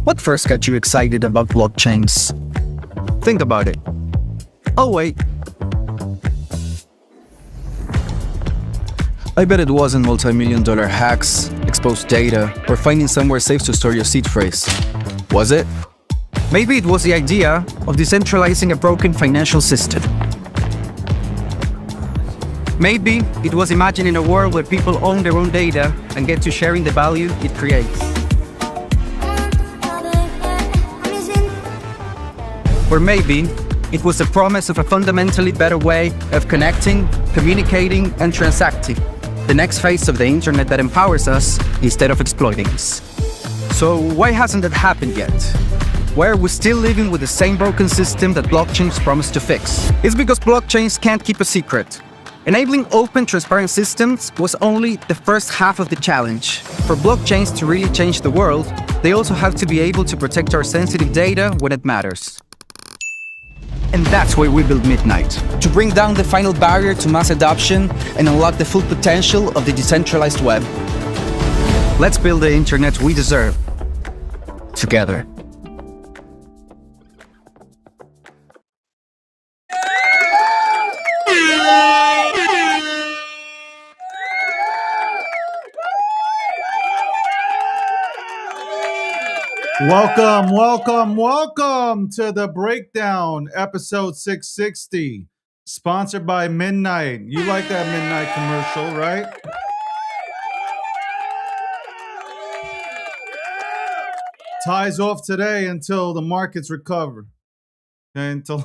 What first got you excited about blockchains? Think about it. Oh wait. I bet it wasn't multi-million-dollar hacks, exposed data, or finding somewhere safe to store your seed phrase. Was it? Maybe it was the idea of decentralizing a broken financial system. Maybe it was imagining a world where people own their own data and get to sharing the value it creates. Or maybe it was the promise of a fundamentally better way of connecting, communicating, and transacting. The next phase of the internet that empowers us instead of exploiting us. So why hasn't that happened yet? Why are we still living with the same broken system that blockchains promise to fix? It's because blockchains can't keep a secret. Enabling open, transparent systems was only the first half of the challenge. For blockchains to really change the world, they also have to be able to protect our sensitive data when it matters. And that's why we built Midnight, to bring down the final barrier to mass adoption and unlock the full potential of the decentralized web. Let's build the internet we deserve, together. Welcome to The Breakdown, episode 660, sponsored by Midnight. You like that Midnight commercial, right? Ties off today until the markets recover. Okay, until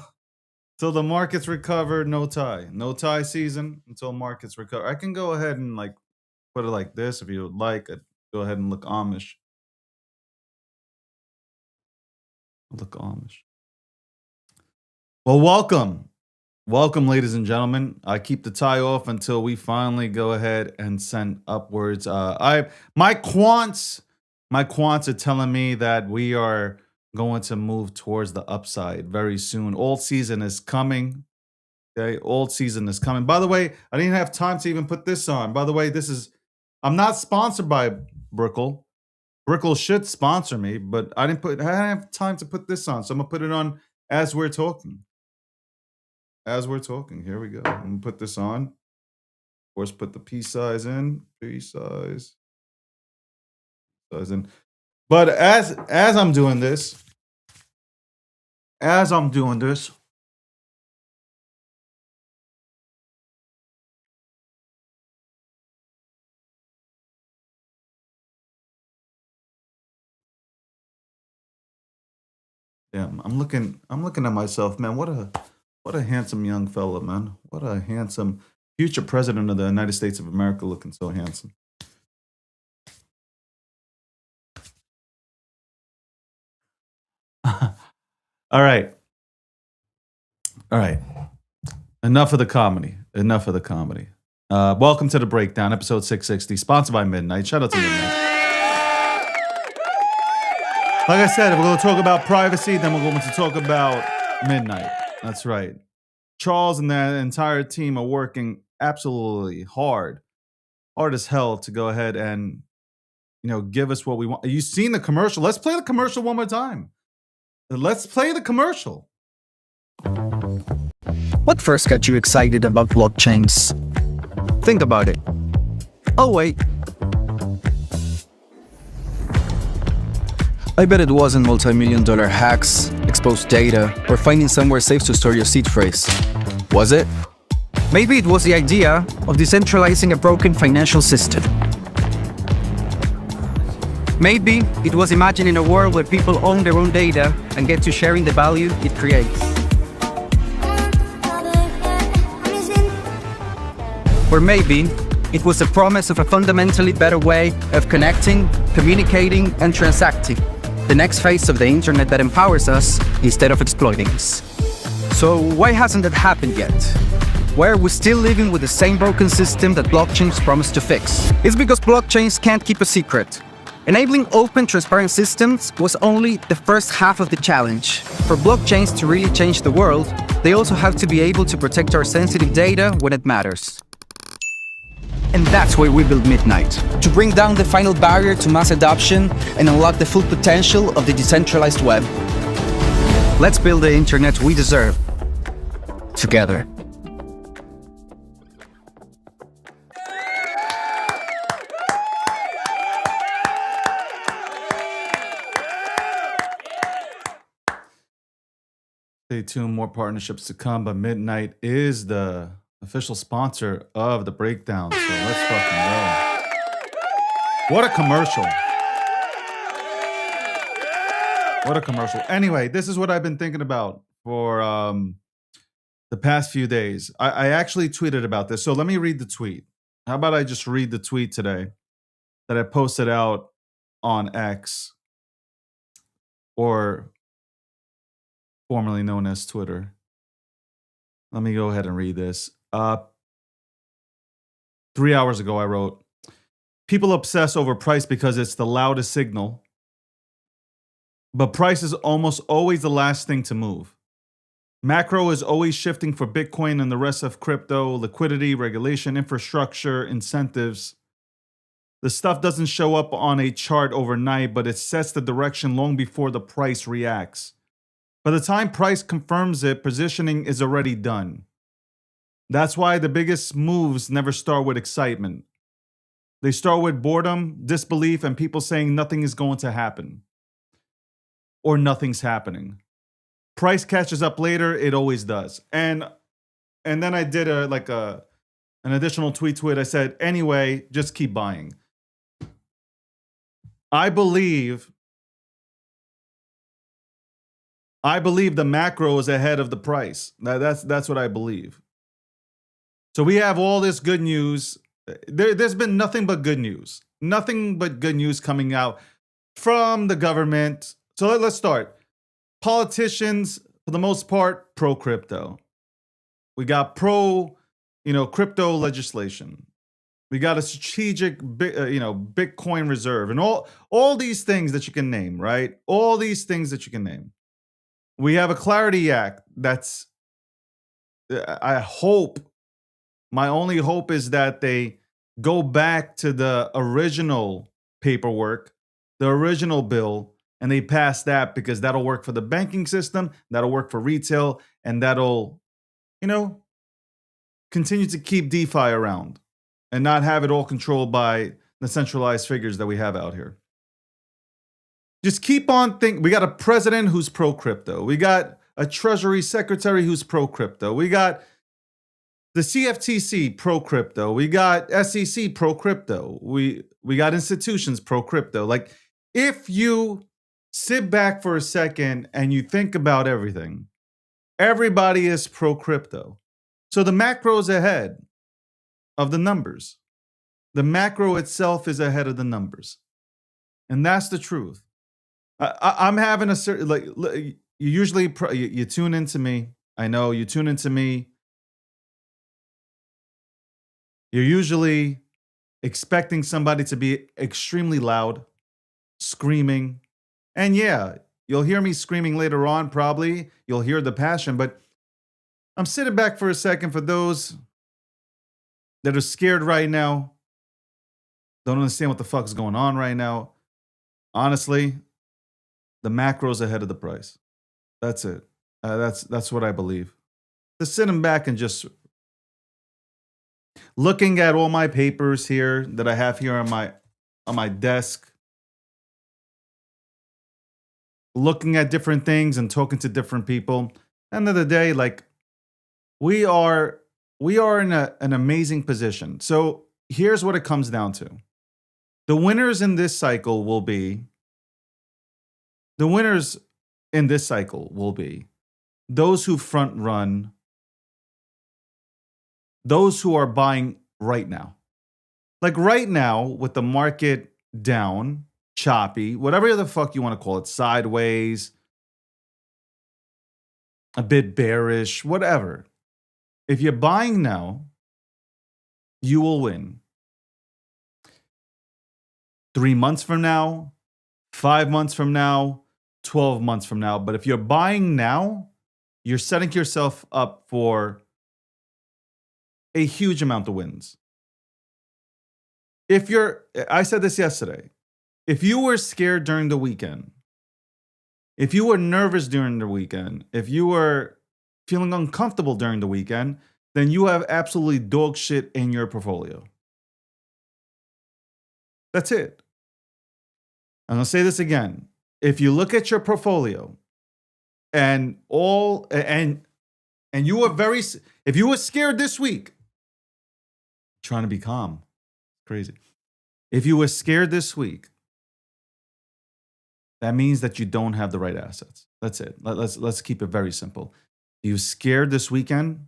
the markets recover, no tie. No tie season until markets recover. I can go ahead and put it like this if you would like. I'd go ahead and look Amish. Well, welcome, ladies and gentlemen. I keep the tie off until we finally go ahead and send upwards. My quants are telling me that we are going to move towards the upside very soon. Alt season is coming. Okay, alt season is coming. By the way, I didn't have time to even put this on. By the way, I'm not sponsored by Brickle. Brickle should sponsor me, but I didn't have time to put this on, so I'm gonna put it on as we're talking. Here we go. I'm gonna put this on. Of course, put the P size in. But as I'm doing this, yeah, I'm looking at myself, man. What a handsome young fella, man. What a handsome future president of the United States of America, looking so handsome. All right. Enough of the comedy. Welcome to The Breakdown, episode 660, sponsored by Midnight. Shout out to Midnight. Like I said, we're going to talk about privacy, then we're going to talk about Midnight. That's right. Charles and that entire team are working absolutely hard as hell to go ahead and, give us what we want. You've seen the commercial. Let's play the commercial one more time. Let's play the commercial. What first got you excited about blockchains? Think about it. Oh wait. I bet it wasn't multi-million-dollar hacks, exposed data, or finding somewhere safe to store your seed phrase. Was it? Maybe it was the idea of decentralizing a broken financial system. Maybe it was imagining a world where people own their own data and get to sharing the value it creates. Or maybe it was the promise of a fundamentally better way of connecting, communicating, and transacting. The next phase of the internet that empowers us instead of exploiting us. So why hasn't that happened yet? Why are we still living with the same broken system that blockchains promise to fix? It's because blockchains can't keep a secret. Enabling open, transparent systems was only the first half of the challenge. For blockchains to really change the world, they also have to be able to protect our sensitive data when it matters. And that's where we build Midnight, to bring down the final barrier to mass adoption and unlock the full potential of the decentralized web. Let's build the internet we deserve, together. Stay tuned, more partnerships to come, but Midnight is the official sponsor of the breakdown. So let's fucking go. What a commercial. What a commercial. Anyway, this is what I've been thinking about for the past few days. I actually tweeted about this. So let me read the tweet. How about I just read the tweet today that I posted out on X, or formerly known as Twitter. Let me go ahead and read this. 3 hours ago, I wrote, people obsess over price because it's the loudest signal, but price is almost always the last thing to move. Macro is always shifting for Bitcoin and the rest of crypto: liquidity, regulation, infrastructure, incentives. The stuff doesn't show up on a chart overnight, but it sets the direction long before the price reacts. By the time price confirms it, positioning is already done. That's why the biggest moves never start with excitement. They start with boredom, disbelief, and people saying nothing is going to happen, or nothing's happening. Price catches up later, it always does. And then I did an additional tweet to it. I said, anyway, just keep buying. I believe the macro is ahead of the price. That's what I believe. So we have all this good news. There's been nothing but good news. Nothing but good news coming out from the government. So let's start. Politicians, for the most part, pro-crypto. We got crypto legislation. We got a strategic, Bitcoin reserve, and all these things that you can name, right? All these things that you can name. We have a Clarity Act that's, I hope, my only hope is that they go back to the original paperwork, the original bill, and they pass that, because that'll work for the banking system, that'll work for retail, and that'll, continue to keep DeFi around and not have it all controlled by the centralized figures that we have out here. Just keep on thinking. We got a president who's pro-crypto. We got a treasury secretary who's pro-crypto. We got the CFTC pro-crypto. We got SEC pro-crypto. We got institutions pro-crypto. Like, if you sit back for a second and you think about everything, everybody is pro-crypto. So the macro is ahead of the numbers. The macro itself is ahead of the numbers. And that's the truth. I'm having a certain, you usually, you tune into me. I know you tune into me. You're usually expecting somebody to be extremely loud, screaming. And yeah, you'll hear me screaming later on, probably. You'll hear the passion, but I'm sitting back for a second for those that are scared right now, don't understand what the fuck is going on right now. Honestly, the macro's ahead of the price. That's it. That's what I believe. Just sitting back and just looking at all my papers here that I have here on my desk, looking at different things and talking to different people. End of the day, like, we are in an amazing position. So here's what it comes down to. The winners in this cycle will be those who front run, those who are buying right now. Like right now, with the market down, choppy, whatever the fuck you want to call it, sideways, a bit bearish, whatever. If you're buying now, you will win. 3 months from now, 5 months from now, 12 months from now. But if you're buying now, you're setting yourself up for a huge amount of wins. I said this yesterday, if you were scared during the weekend, if you were nervous during the weekend, if you were feeling uncomfortable during the weekend, then you have absolutely dog shit in your portfolio. That's it. I'm going to say this again. If you look at your portfolio and you were if you were scared this week, trying to be calm, crazy. If you were scared this week, that means that you don't have the right assets. That's it. Let's keep it very simple. If you're scared this weekend,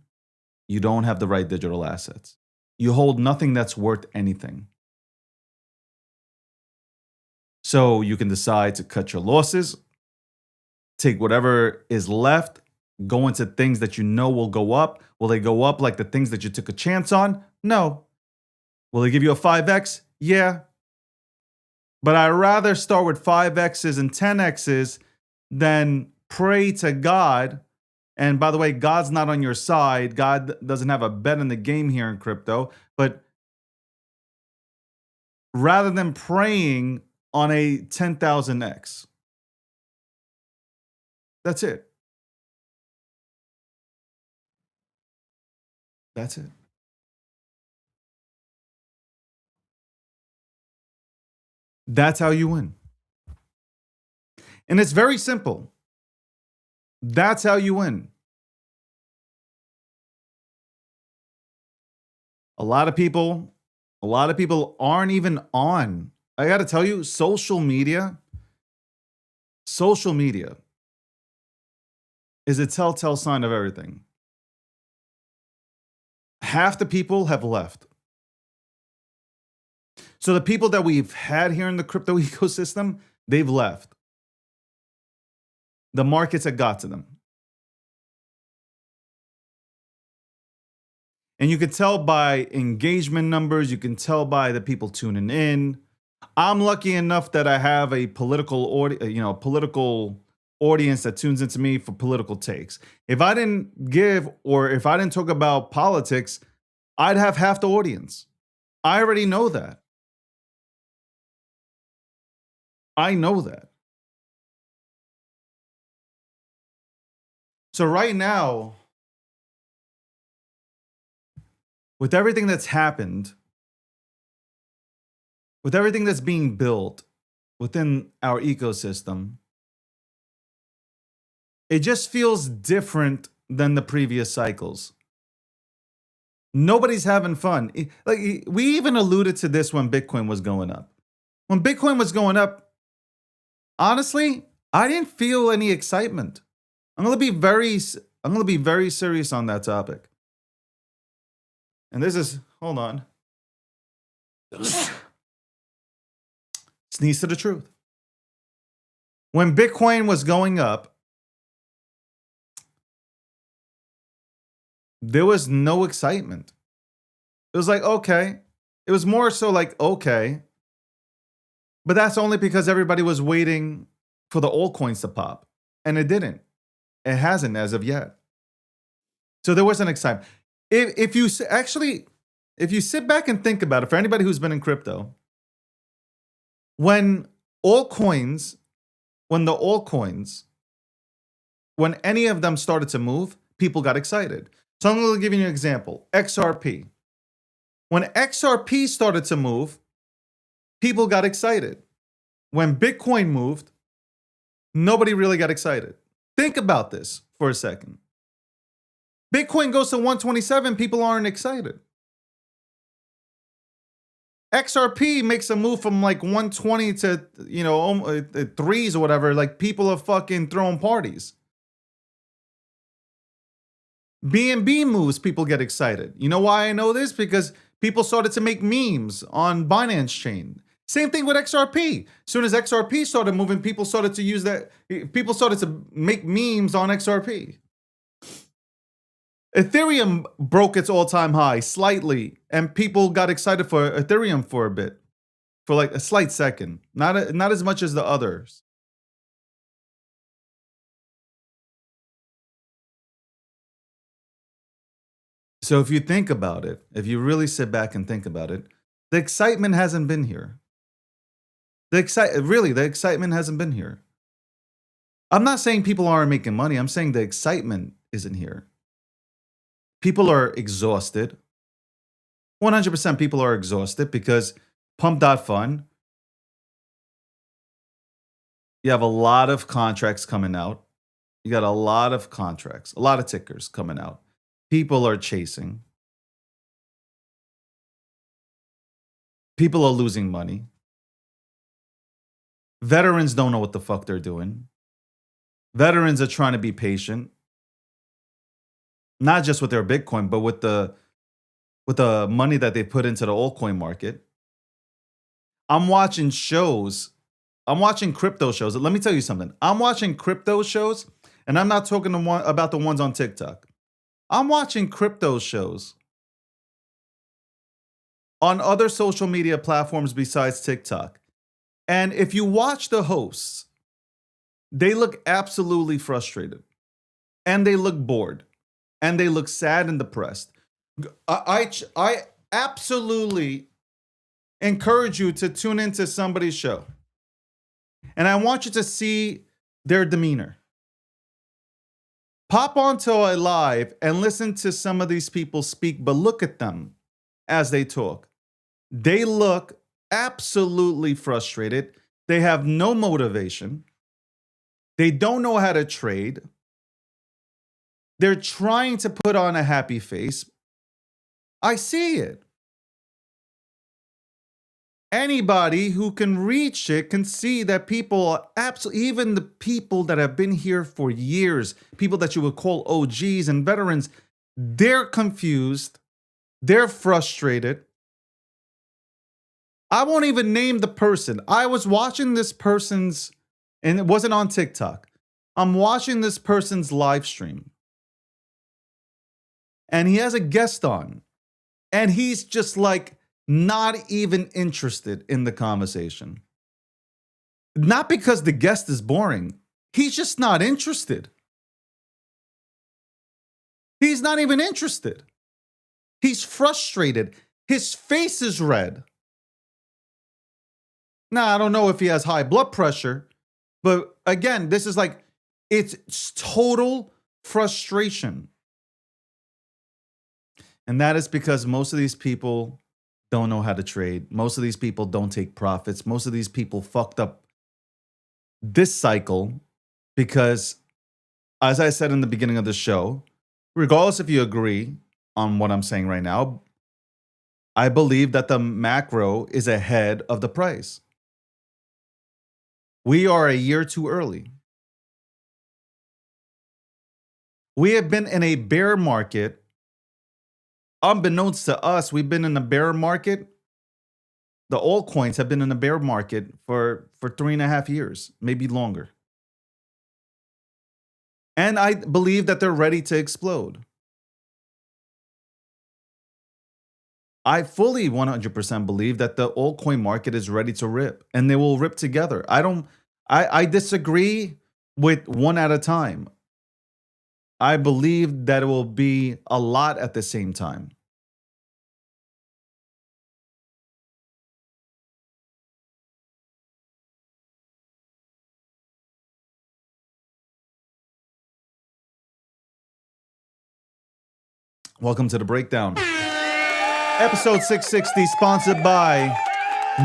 you don't have the right digital assets. You hold nothing that's worth anything. So you can decide to cut your losses, take whatever is left, go into things that you know will go up. Will they go up like the things that you took a chance on? No. Will they give you a 5x? Yeah. But I'd rather start with 5x's and 10x's than pray to God. And by the way, God's not on your side. God doesn't have a bet in the game here in crypto. But rather than praying on a 10,000x, that's it. That's it. That's how you win. And it's very simple. That's how you win. A lot of people aren't even on. I got to tell you, social media is a telltale sign of everything. Half the people have left. So the people that we've had here in the crypto ecosystem, they've left. The markets have got to them. And you can tell by engagement numbers, you can tell by the people tuning in. I'm lucky enough that I have a political audience that tunes into me for political takes. If I didn't if I didn't talk about politics, I'd have half the audience. I already know that. I know that. So right now, with everything that's happened, with everything that's being built within our ecosystem, it just feels different than the previous cycles. Nobody's having fun. Like we even alluded to this when Bitcoin was going up. When Bitcoin was going up, honestly, I didn't feel any excitement. I'm going to be very serious on that topic. And this is, hold on. Sneeze to the truth. When Bitcoin was going up, there was no excitement. It was like, okay. It was more so like, okay. But that's only because everybody was waiting for the altcoins to pop. And it didn't. It hasn't as of yet. So there wasn't excitement. If you sit back and think about it, for anybody who's been in crypto, when any of them started to move, people got excited. So I'm going to give you an example. XRP. When XRP started to move, people got excited. When Bitcoin moved, nobody really got excited. Think about this for a second. Bitcoin goes to 127, people aren't excited. XRP makes a move from like 120 to, threes or whatever. Like people are fucking throwing parties. BNB moves, people get excited. You know why I know this? Because people started to make memes on Binance Chain. Same thing with XRP. As soon as XRP started moving, people started to use that. People started to make memes on XRP. Ethereum broke its all-time high slightly, and people got excited for Ethereum for a bit, for like a slight second. Not as much as the others. So if you think about it, if you really sit back and think about it, The excitement hasn't been here. The excitement hasn't been here. I'm not saying people aren't making money. I'm saying the excitement isn't here. People are exhausted. 100% people are exhausted because Pump.Fun, you have a lot of contracts coming out. You got a lot of contracts, a lot of tickers coming out. People are chasing. People are losing money. Veterans don't know what the fuck they're doing. Veterans are trying to be patient. Not just with their Bitcoin, but with the money that they put into the altcoin market. I'm watching shows. I'm watching crypto shows. Let me tell you something. I'm watching crypto shows, and I'm not talking about the ones on TikTok. I'm watching crypto shows on other social media platforms besides TikTok. And if you watch the hosts, they look absolutely frustrated. And they look bored. And they look sad and depressed. I absolutely encourage you to tune into somebody's show. And I want you to see their demeanor. Pop onto a live and listen to some of these people speak, but look at them as they talk. They look absolutely frustrated. They have no motivation. They don't know how to trade. They're trying to put on a happy face. I see it. Anybody who can reach it can see that people are absolutely, even the people that have been here for years, people that you would call OGs and veterans, they're confused. They're frustrated. I won't even name the person. I was watching this person's, and it wasn't on TikTok. I'm watching this person's live stream. And he has a guest on. And he's just like not even interested in the conversation. Not because the guest is boring. He's just not interested. He's not even interested. He's frustrated. His face is red. Now, I don't know if he has high blood pressure, but again, this is like, it's total frustration. And that is because most of these people don't know how to trade. Most of these people don't take profits. Most of these people fucked up this cycle because, as I said in the beginning of the show, regardless if you agree on what I'm saying right now, I believe that the macro is ahead of the price. We are a year too early. We have been in a bear market. Unbeknownst to us, we've been in a bear market. The altcoins have been in a bear market for 3.5 years, maybe longer. And I believe that they're ready to explode. I fully 100% believe that the altcoin market is ready to rip, and they will rip together. I disagree with one at a time. I believe that it will be a lot at the same time. Welcome to the breakdown. Episode 660, sponsored by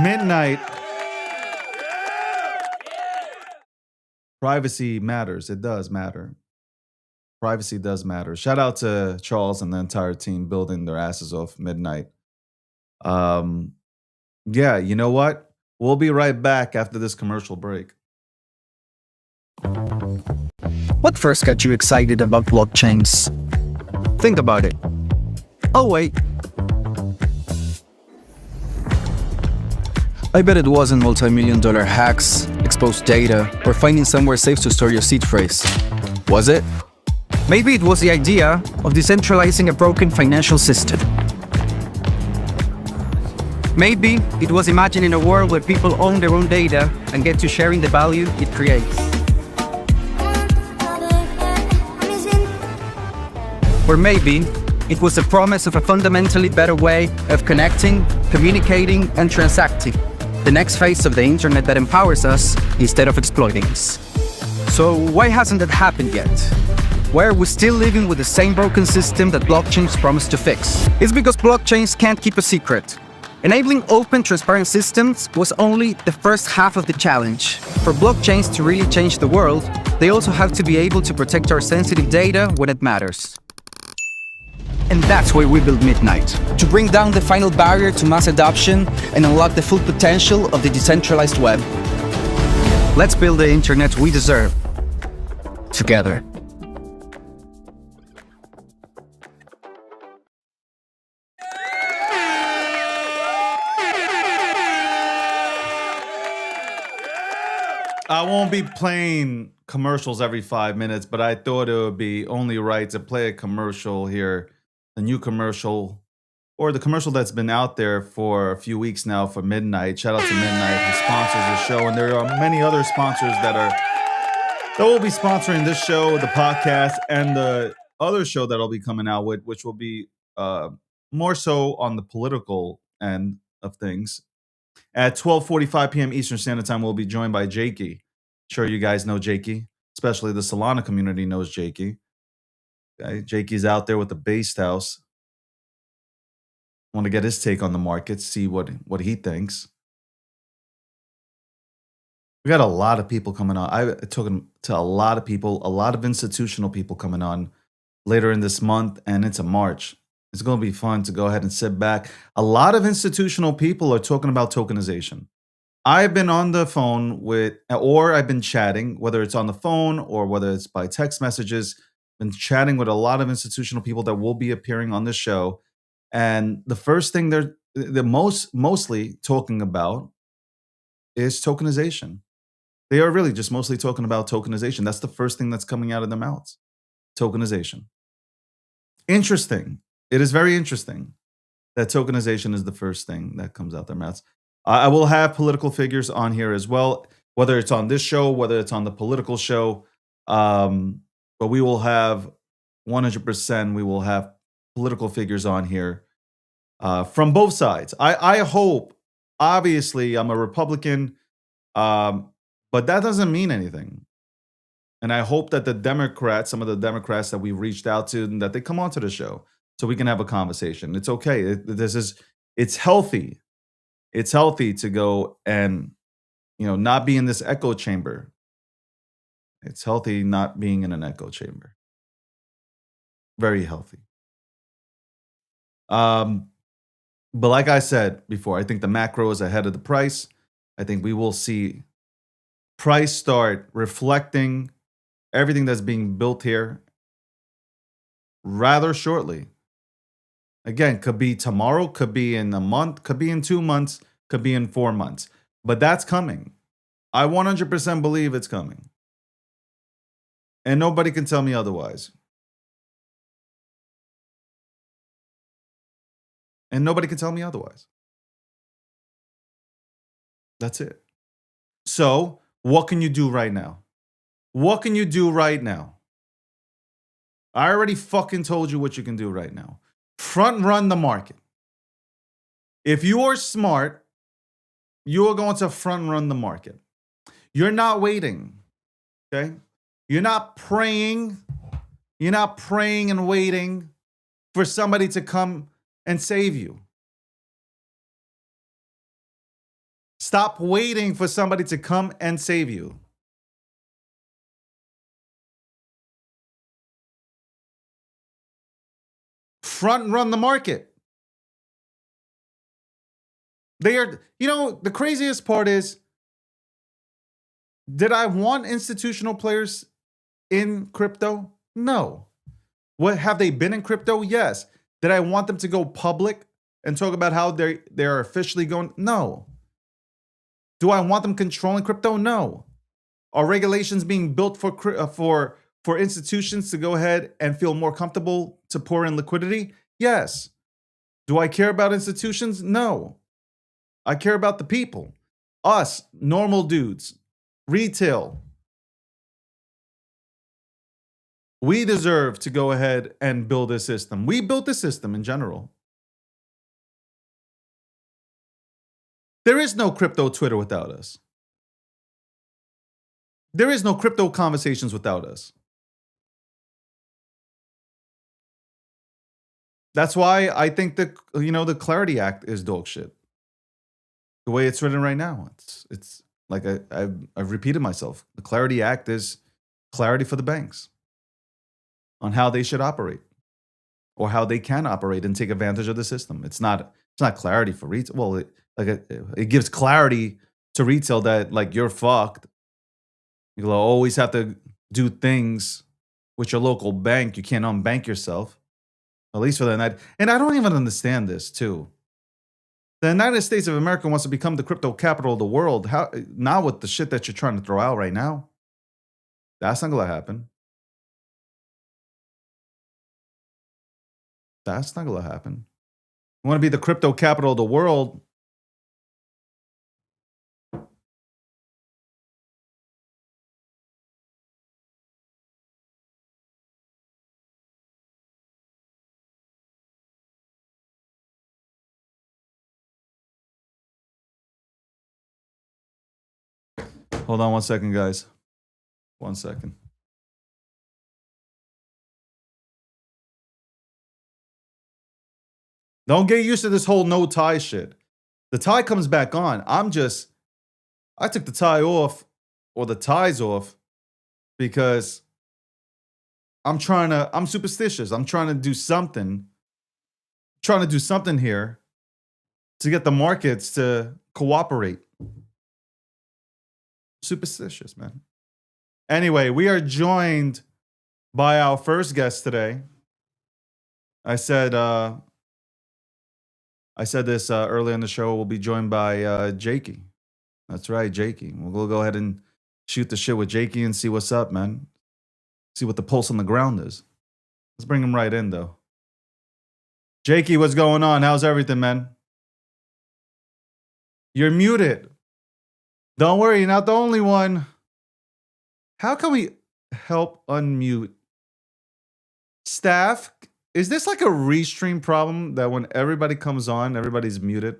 Midnight. Privacy matters. It does matter. Privacy does matter. Shout out to Charles and the entire team building their asses off Midnight. Yeah, you know what? We'll be right back after this commercial break. What first got you excited about blockchains? Think about it. Oh, wait. I bet it wasn't multi-million-dollar hacks, exposed data, or finding somewhere safe to store your seed phrase. Was it? Maybe it was the idea of decentralizing a broken financial system. Maybe it was imagining a world where people own their own data and get to sharing the value it creates. Or maybe it was the promise of a fundamentally better way of connecting, communicating, and transacting. The next phase of the internet that empowers us instead of exploiting us. So why hasn't that happened yet? Why are we still living with the same broken system that blockchains promised to fix? It's because blockchains can't keep a secret. Enabling open, transparent systems was only the first half of the challenge. For blockchains to really change the world, they also have to be able to protect our sensitive data when it matters. And that's why we built Midnight, to bring down the final barrier to mass adoption and unlock the full potential of the decentralized web. Let's build the internet we deserve, together. I won't be playing commercials every 5 minutes, but I thought it would be only right to play a commercial here, a new commercial, or the commercial that's been out there for a few weeks now for Midnight. Shout out to Midnight, who sponsors the show, and there are many other sponsors that will be sponsoring this show, the podcast, and the other show that I'll be coming out with, which will be more so on the political end of things. At 12:45 p.m. Eastern Standard Time, we'll be joined by Jakey. Sure, you guys know Jakey, especially the Solana community knows Jakey. Okay, Jakey's out there with the Based House. Want to get his take on the market, see what he thinks. We got a lot of people coming on. I'm talking to a lot of people, a lot of institutional people coming on later in this month and into March. It's going to be fun to go ahead and sit back. A lot of institutional people are talking about tokenization. I've been on the phone or I've been chatting, whether it's on the phone or whether it's by text messages, been chatting with a lot of institutional people that will be appearing on this show. And the first thing they're mostly talking about is tokenization. They are really just mostly talking about tokenization. That's the first thing that's coming out of their mouths. Tokenization. Interesting. It is very interesting that tokenization is the first thing that comes out their mouths. I will have political figures on here as well, whether it's on this show, whether it's on the political show. But we will have 100%, we will have political figures on here from both sides. I hope, obviously, I'm a Republican, but that doesn't mean anything. And I hope that the Democrats, some of the Democrats that we've reached out to, that they come onto the show so we can have a conversation. It's okay. It's healthy. It's healthy to go and, not be in this echo chamber. It's healthy not being in an echo chamber. Very healthy. But like I said before, I think the macro is ahead of the price. I think we will see price start reflecting everything that's being built here rather shortly. Again, could be tomorrow, could be in a month, could be in 2 months, could be in 4 months. But that's coming. I 100% believe it's coming. And nobody can tell me otherwise. And nobody can tell me otherwise. That's it. So, what can you do right now? What can you do right now? I already fucking told you what you can do right now. Front run the market. If you are smart, you are going to front run the market. You're not waiting. Okay? You're not praying. You're not praying and waiting for somebody to come and save you. Stop waiting for somebody to come and save you. Front run the market. They are, the craziest part is, did I want institutional players in crypto? No. What have they been in crypto? Yes. Did I want them to go public and talk about how they're officially going? No. Do I want them controlling crypto? No. Are regulations being built for institutions to go ahead and feel more comfortable to pour in liquidity? Yes. Do I care about institutions? No. I care about the people. Us, normal dudes, retail. We deserve to go ahead and build a system. We built the system in general. There is no crypto Twitter without us. There is no crypto conversations without us. That's why I think the Clarity Act is dog shit. The way it's written right now, it's like I've repeated myself. The Clarity Act is clarity for the banks on how they should operate or how they can operate and take advantage of the system. It's not clarity for retail. Well, it gives clarity to retail that like you're fucked. You'll always have to do things with your local bank. You can't unbank yourself. At least for the night. And I don't even understand this too. The United States of America wants to become the crypto capital of the world. How now with the shit that you're trying to throw out right now? That's not gonna happen. That's not gonna happen. You want to be the crypto capital of the world? Hold on 1 second, guys. 1 second. Don't get used to this whole no tie shit. The tie comes back on. I took the tie off or the ties off because I'm superstitious. I'm trying to do something. Trying to do something here to get the markets to cooperate. Superstitious, man. Anyway, we are joined by our first guest today. I said this earlier in the show. We'll be joined by Jakey. That's right, Jakey. We'll go ahead and shoot the shit with Jakey and see what's up, man. See what the pulse on the ground is. Let's bring him right in, though. Jakey, what's going on? How's everything, man? You're muted. Don't worry, you're not the only one. How can we help unmute? Staff, is this like a restream problem that when everybody comes on, everybody's muted?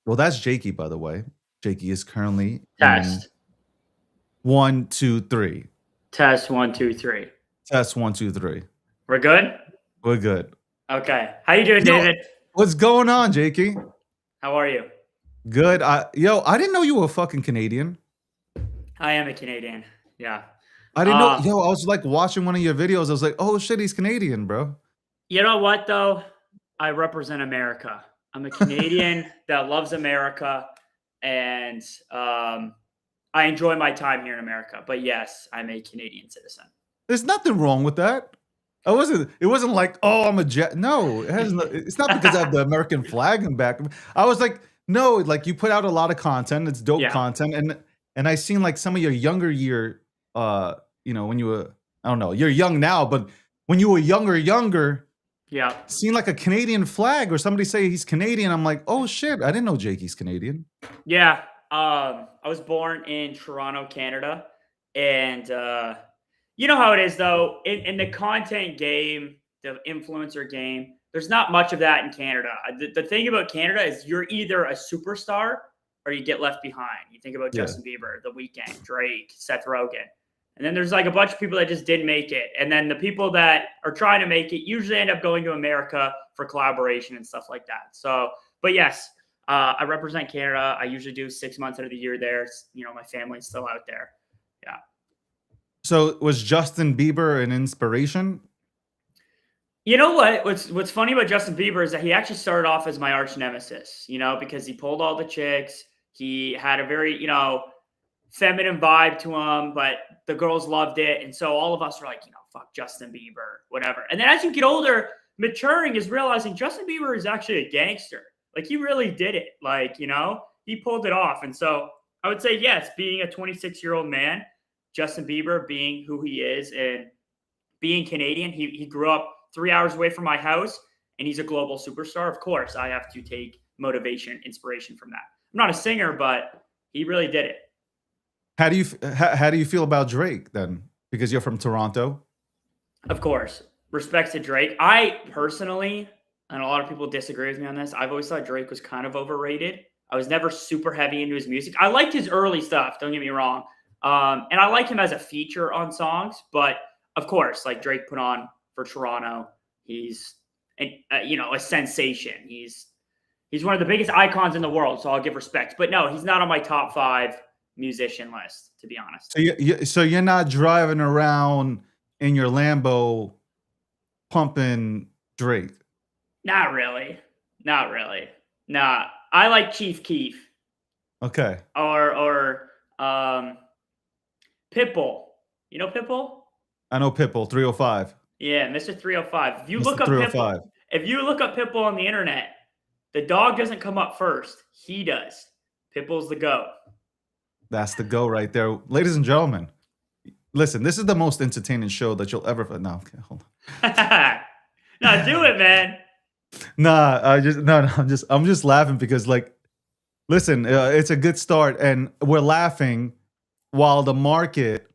Well, that's Jakey, by the way. Jakey is currently Test. 1, 2, 3. Test 1, 2, 3. Test 1, 2, 3. We're good? We're good. Okay. How you doing, David? What's going on, Jakey? How are you? Good. I didn't know you were fucking Canadian. I am a Canadian. Yeah. I didn't know. I was like watching one of your videos. I was like, oh shit, he's Canadian, bro. You know what, though? I represent America. I'm a Canadian that loves America, and I enjoy my time here in America. But yes, I'm a Canadian citizen. There's nothing wrong with that. It wasn't like, oh, I'm a jet. No, it's not because I have the American flag in back. I was like, no, like you put out a lot of content. It's dope content. And I seen like some of your younger year, when you were, I don't know, you're young now, but when you were younger, yeah, seen like a Canadian flag or somebody say he's Canadian. I'm like, oh shit, I didn't know Jakey's Canadian. Yeah. I was born in Toronto, Canada. And you know how it is, though, in the content game, the influencer game, there's not much of that in Canada. The thing about Canada is you're either a superstar or you get left behind. You think about Justin Bieber, The Weeknd, Drake, Seth Rogen. And then there's like a bunch of people that just didn't make it. And then the people that are trying to make it usually end up going to America for collaboration and stuff like that. So, but yes, I represent Canada. I usually do 6 months out of the year there. My family's still out there. Yeah. So was Justin Bieber an inspiration? You know what? What's funny about Justin Bieber is that he actually started off as my arch nemesis, because he pulled all the chicks. He had a very, feminine vibe to him, but the girls loved it. And so all of us were like, fuck Justin Bieber, whatever. And then as you get older, maturing is realizing Justin Bieber is actually a gangster. Like he really did it. Like, he pulled it off. And so I would say, yes, being a 26-year-old man, Justin Bieber being who he is and being Canadian, he grew up 3 hours away from my house and he's a global superstar. Of course, I have to take motivation, inspiration from that. I'm not a singer, but he really did it. How do you feel about Drake then? Because you're from Toronto. Of course, respect to Drake. I personally, and a lot of people disagree with me on this, I've always thought Drake was kind of overrated. I was never super heavy into his music. I liked his early stuff, don't get me wrong. And I like him as a feature on songs, but of course, like Drake put on for Toronto, he's a sensation. He's one of the biggest icons in the world, so I'll give respect. But no, he's not on my top 5 musician list, to be honest. So you're not driving around in your Lambo pumping Drake. Not really. Not really. Nah. I like Chief Keef. Okay. Or Pitbull. You know Pitbull? I know Pitbull 305. Yeah, Mr. 305. If you Mr. look up 305. Pitbull, if you look up Pitbull on the internet, the dog doesn't come up first. He does. Pitbull's the GOAT. That's the go right there. Ladies and gentlemen, listen, this is the most entertaining show that you'll ever. No, okay, hold on. No, do it, man. Nah, I'm just laughing because, like, listen, it's a good start, and we're laughing while the market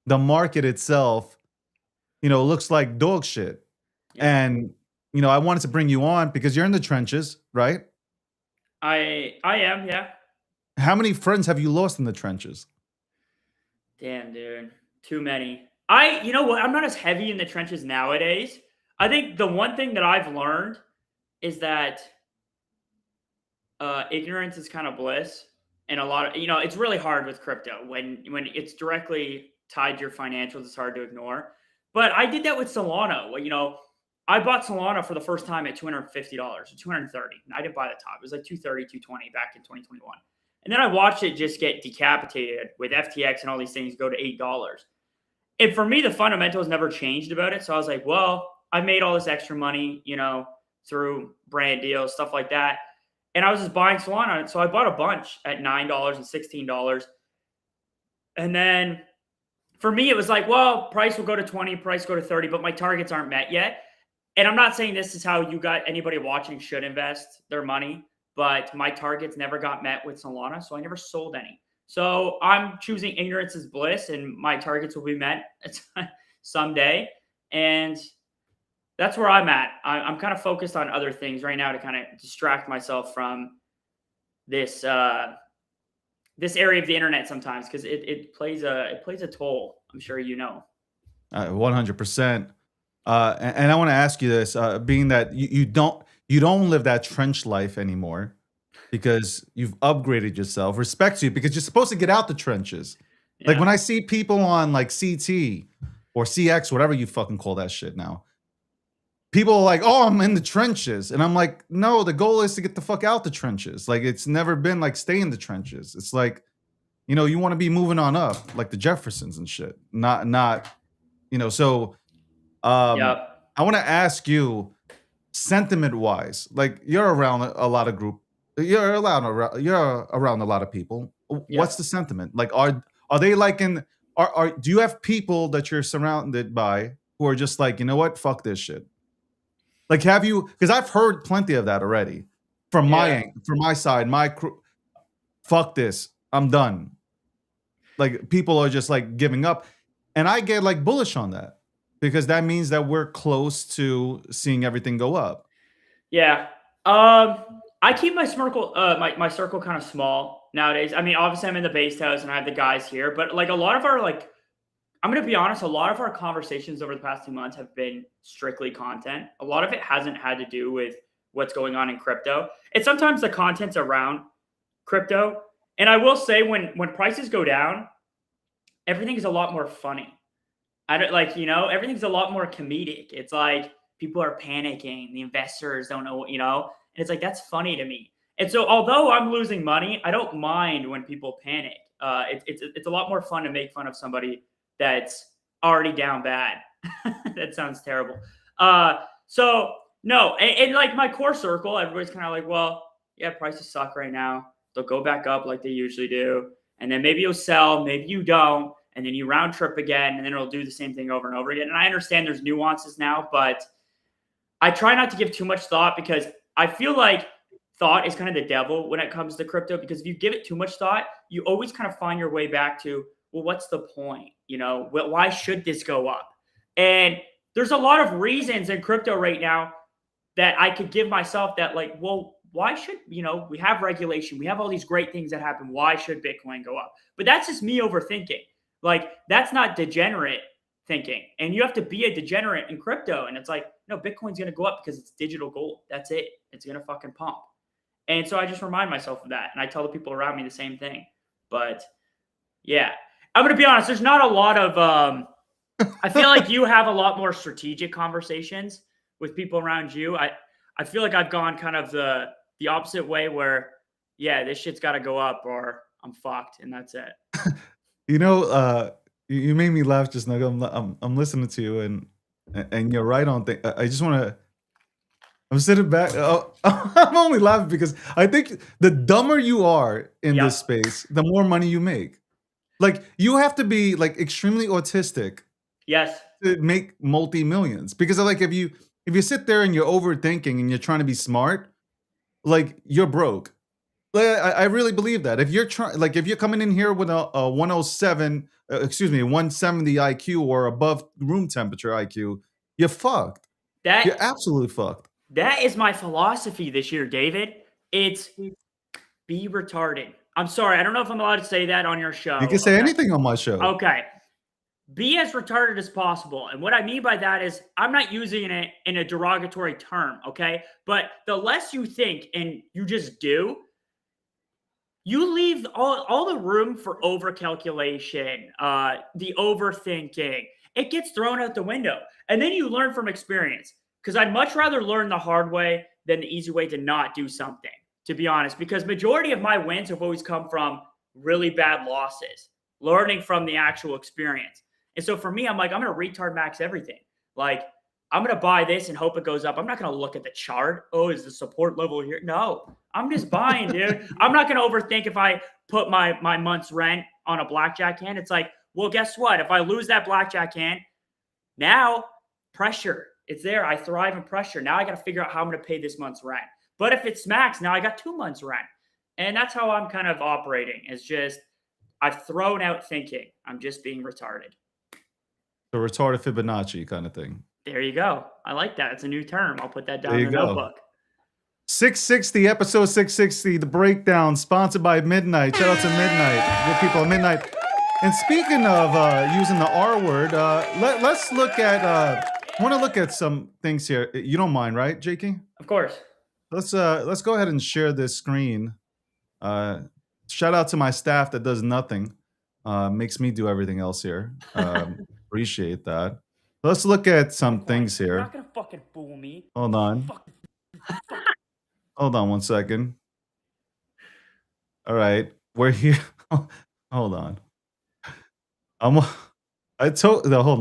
itself, looks like dog shit. Yeah. And I wanted to bring you on because you're in the trenches, right? I am, yeah. How many friends have you lost in the trenches? Damn, dude. Too many. You know what? I'm not as heavy in the trenches nowadays. I think the one thing that I've learned is that ignorance is kind of bliss. And a lot of, it's really hard with crypto when it's directly tied to your financials. It's hard to ignore. But I did that with Solana. Well, I bought Solana for the first time at $250 or $230. I didn't buy the top. It was like $230, $220 back in 2021. And then I watched it just get decapitated with FTX and all these things go to $8. And for me, the fundamentals never changed about it. So I was like, well, I made all this extra money, through brand deals, stuff like that. And I was just buying Solana. So I bought a bunch at $9 and $16. And then for me, it was like, well, price will go to 20, price go to 30, but my targets aren't met yet. And I'm not saying this is how anybody watching should invest their money, but my targets never got met with Solana, so I never sold any. So I'm choosing ignorance as bliss, and my targets will be met someday. And that's where I'm at. I'm kind of focused on other things right now to kind of distract myself from this this area of the internet sometimes, because it plays a toll. I'm sure you know. 100%. And I want to ask you this, being that you don't live that trench life anymore because you've upgraded yourself. Respect to you because you're supposed to get out the trenches. Yeah. Like when I see people on like CT or CX, whatever you fucking call that shit now, people are like, "Oh, I'm in the trenches," and I'm like, "No, the goal is to get the fuck out the trenches. Like it's never been like stay in the trenches. It's like, you want to be moving on up, like the Jeffersons and shit. Not, so." Yep. I want to ask you, sentiment-wise, like you're around a lot of you're around a lot of people. Yeah. What's the sentiment? Like, are they like do you have people that you're surrounded by who are just like, you know what, fuck this shit? Like, have you? Because I've heard plenty of that already from my side, my crew. Fuck this, I'm done. Like people are just like giving up, and I get like bullish on that. Because that means that we're close to seeing everything go up. Yeah. I keep my circle, my circle kind of small nowadays. I mean, obviously I'm in the base house and I have the guys here, but like a lot of our, I'm going to be honest, a lot of our conversations over the past 2 months have been strictly content. A lot of it hasn't had to do with what's going on in crypto. It's sometimes the content's around crypto. And I will say when prices go down, everything is a lot more funny. Everything's a lot more comedic. It's like people are panicking. The investors don't know, and it's like, that's funny to me. And so although I'm losing money, I don't mind when people panic. It's a lot more fun to make fun of somebody that's already down bad. That sounds terrible. So no, and like my core circle, everybody's kind of like, well, yeah, prices suck right now. They'll go back up like they usually do. And then maybe you'll sell, maybe you don't. And then you round trip again, and then it'll do the same thing over and over again. And I understand there's nuances now, but I try not to give too much thought because I feel like thought is kind of the devil when it comes to crypto, because if you give it too much thought, you always kind of find your way back to, well, what's the point? Why should this go up? And there's a lot of reasons in crypto right now that I could give myself that, like, well, why should, we have regulation, we have all these great things that happen. Why should Bitcoin go up? But that's just me overthinking. Like, that's not degenerate thinking. And you have to be a degenerate in crypto. And it's like, no, Bitcoin's going to go up because it's digital gold. That's it. It's going to fucking pump. And so I just remind myself of that. And I tell the people around me the same thing. But yeah, I'm going to be honest. There's not a lot of, I feel like you have a lot more strategic conversations with people around you. I feel like I've gone kind of the opposite way where, yeah, this shit's got to go up or I'm fucked. And that's it. You made me laugh just now. I'm listening to you and you're right on thing. I just want to. I'm sitting back. Oh, I'm only laughing because I think the dumber you are in this space, the more money you make. Like, you have to be like extremely autistic. Yes. To make multi-millions, because like if you sit there and you're overthinking and you're trying to be smart, like, you're broke. Like, I really believe that. If you're if you're coming in here with a 107, 170 IQ or above room temperature IQ, you're fucked. You're absolutely fucked. That is my philosophy this year, David. It's be retarded. I'm sorry. I don't know if I'm allowed to say that on your show. You can say anything on my show. Okay. Be as retarded as possible. And what I mean by that is I'm not using it in a derogatory term, okay? But the less you think and you just do, you leave all the room for overcalculation, the overthinking. It gets thrown out the window. And then you learn from experience. Because I'd much rather learn the hard way than the easy way to not do something, to be honest. Because majority of my wins have always come from really bad losses, learning from the actual experience. And so for me, I'm like, I'm going to retard max everything. Like, I'm going to buy this and hope it goes up. I'm not going to look at the chart. Oh, is the support level here? No, I'm just buying, dude. I'm not going to overthink if I put my month's rent on a blackjack hand. It's like, well, guess what? If I lose that blackjack hand, now pressure. It's there. I thrive in pressure. Now I got to figure out how I'm going to pay this month's rent. But if it smacks, now I got 2 months rent. And that's how I'm kind of operating. It's just, I've thrown out thinking. I'm just being retarded. The retarded Fibonacci kind of thing. There you go. I like that. It's a new term. I'll put that down in the notebook. 660, episode 660, the breakdown, sponsored by Midnight. Shout out to Midnight. Good people at Midnight. And speaking of using the R word, let's look at, I want to look at some things here. You don't mind, right, Jakey? Of course. Let's go ahead and share this screen. Shout out to my staff that does nothing. Makes me do everything else here. Appreciate that. Let's look at some things here. You're not gonna fucking fool me. Hold on. Hold on 1 second. All right, we're here. Hold on. Hold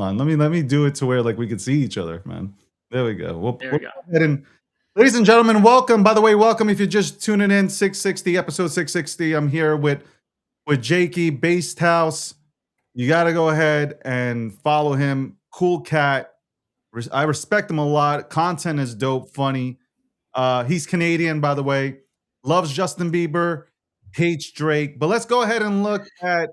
on. Let me do it to where like we could see each other, man. There we go. We'll go ahead and, ladies and gentlemen, welcome. By the way, welcome if you're just tuning in. 660, episode 660. I'm here with Jakey, Based House. You got to go ahead and follow him. Cool cat. I respect him a lot. Content is dope, funny. He's Canadian, by the way. Loves Justin Bieber, hates Drake. But let's go ahead and look at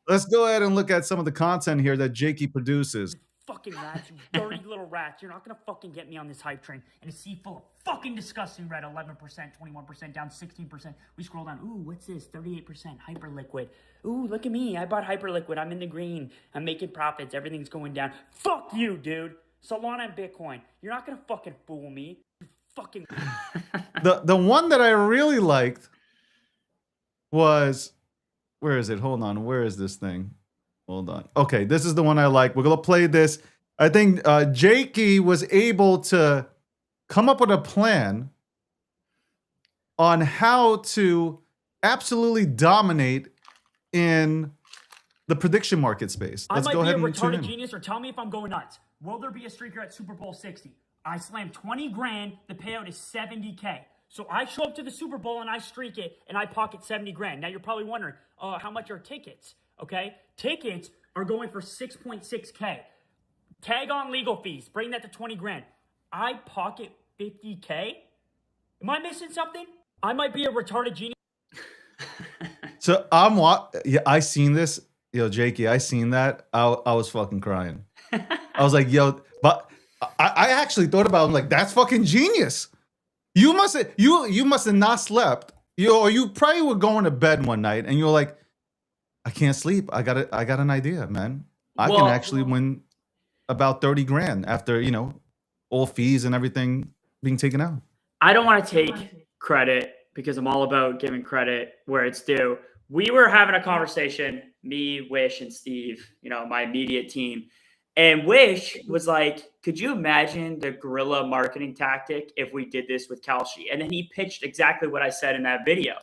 some of the content here that Jakey produces. Fucking rats, you dirty little rats. You're not gonna fucking get me on this hype train. And a sea full of fucking disgusting red, 11%, 21%, down 16%. We scroll down. Ooh, what's this? 38%, Hyperliquid. Ooh, look at me. I bought Hyperliquid. I'm in the green. I'm making profits. Everything's going down. Fuck you, dude. Solana and Bitcoin. You're not gonna fucking fool me. You fucking. The one that I really liked was, where is it? Hold on. Where is this thing? Hold on. Okay, this is the one I like. We're going to play this. I think Jakey was able to come up with a plan on how to absolutely dominate in the prediction market space. Let's go ahead and tune in. I might be a retarded genius, or tell me if I'm going nuts. Will there be a streaker at Super Bowl 60? I slammed 20 grand. The payout is 70K. So I show up to the Super Bowl and I streak it and I pocket 70 grand. Now you're probably wondering, how much are tickets? Okay, tickets are going for 6.6K. Tag on legal fees, bring that to 20 grand. I pocket 50K. Am I missing something? I might be a retarded genius. So yeah, I seen this. Yo, Jakey, I seen that. I was fucking crying. I was like, yo, but I actually thought about it. I'm like, that's fucking genius. You must have not slept. You probably were going to bed one night and you're like, I can't sleep. I got an idea, man. I can actually win about 30 grand after, all fees and everything being taken out. I don't want to take credit because I'm all about giving credit where it's due. We were having a conversation, me, Wish, and Steve, my immediate team. And Wish was like, could you imagine the guerrilla marketing tactic if we did this with Kalshi? And then he pitched exactly what I said in that video.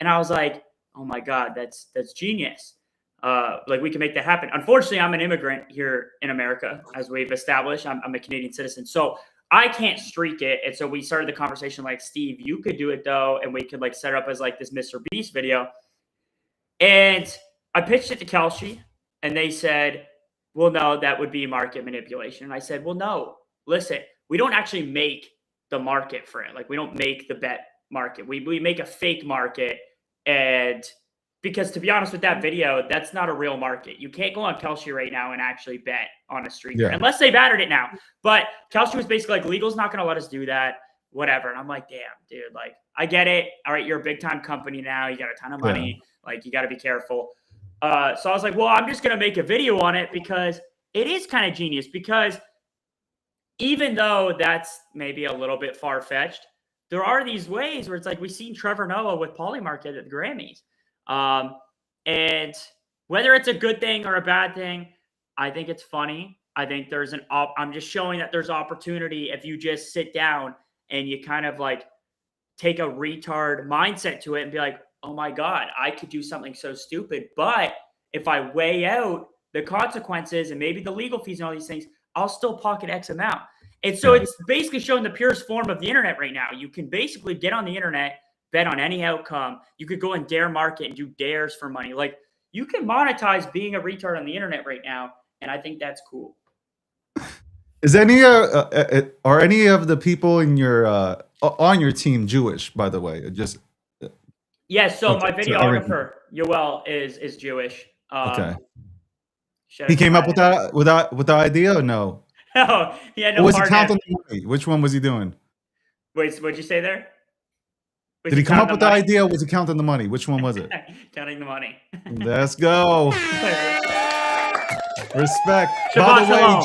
And I was like, oh my God, that's genius. Like we can make that happen. Unfortunately, I'm an immigrant here in America, as we've established. I'm a Canadian citizen. So I can't streak it. And so we started the conversation like, Steve, you could do it though. And we could like set up as like this Mr. Beast video. And I pitched it to Kalshi and they said, well, no, that would be market manipulation. And I said, well, no, listen, we don't actually make the market for it. Like we don't make the bet market. We make a fake market. And because to be honest with that video, that's not a real market. You can't go on Kalshi right now and actually bet on a streaker unless they've added it now. But Kalshi was basically like, legal's not going to let us do that, whatever. And I'm like, damn, dude, like I get it. All right, you're a big time company now. You got a ton of money. Like you got to be careful. So I was like, well, I'm just going to make a video on it because it is kind of genius. Because even though that's maybe a little bit far-fetched, there are these ways where it's like we've seen Trevor Noah with Polymarket at the Grammys. And whether it's a good thing or a bad thing, I think it's funny. I think there's I'm just showing that there's opportunity if you just sit down and you kind of like take a retard mindset to it and be like, oh my God, I could do something so stupid. But if I weigh out the consequences and maybe the legal fees and all these things, I'll still pocket X amount. And so it's basically showing the purest form of the internet right now. You can basically get on the internet, bet on any outcome. You could go and dare market and do dares for money. Like you can monetize being a retard on the internet right now. And I think that's cool. Is are any of the people in your on your team Jewish, by the way? Just yes. So my videographer Yoel is Jewish. Okay. He came up with that idea or no? No, he had no. Or was he counting the money? Which one was he doing? Wait, what'd you say there? Did he come up with the idea or was he counting the money? Which one was it? Counting the money. Let's go. Respect. By the way,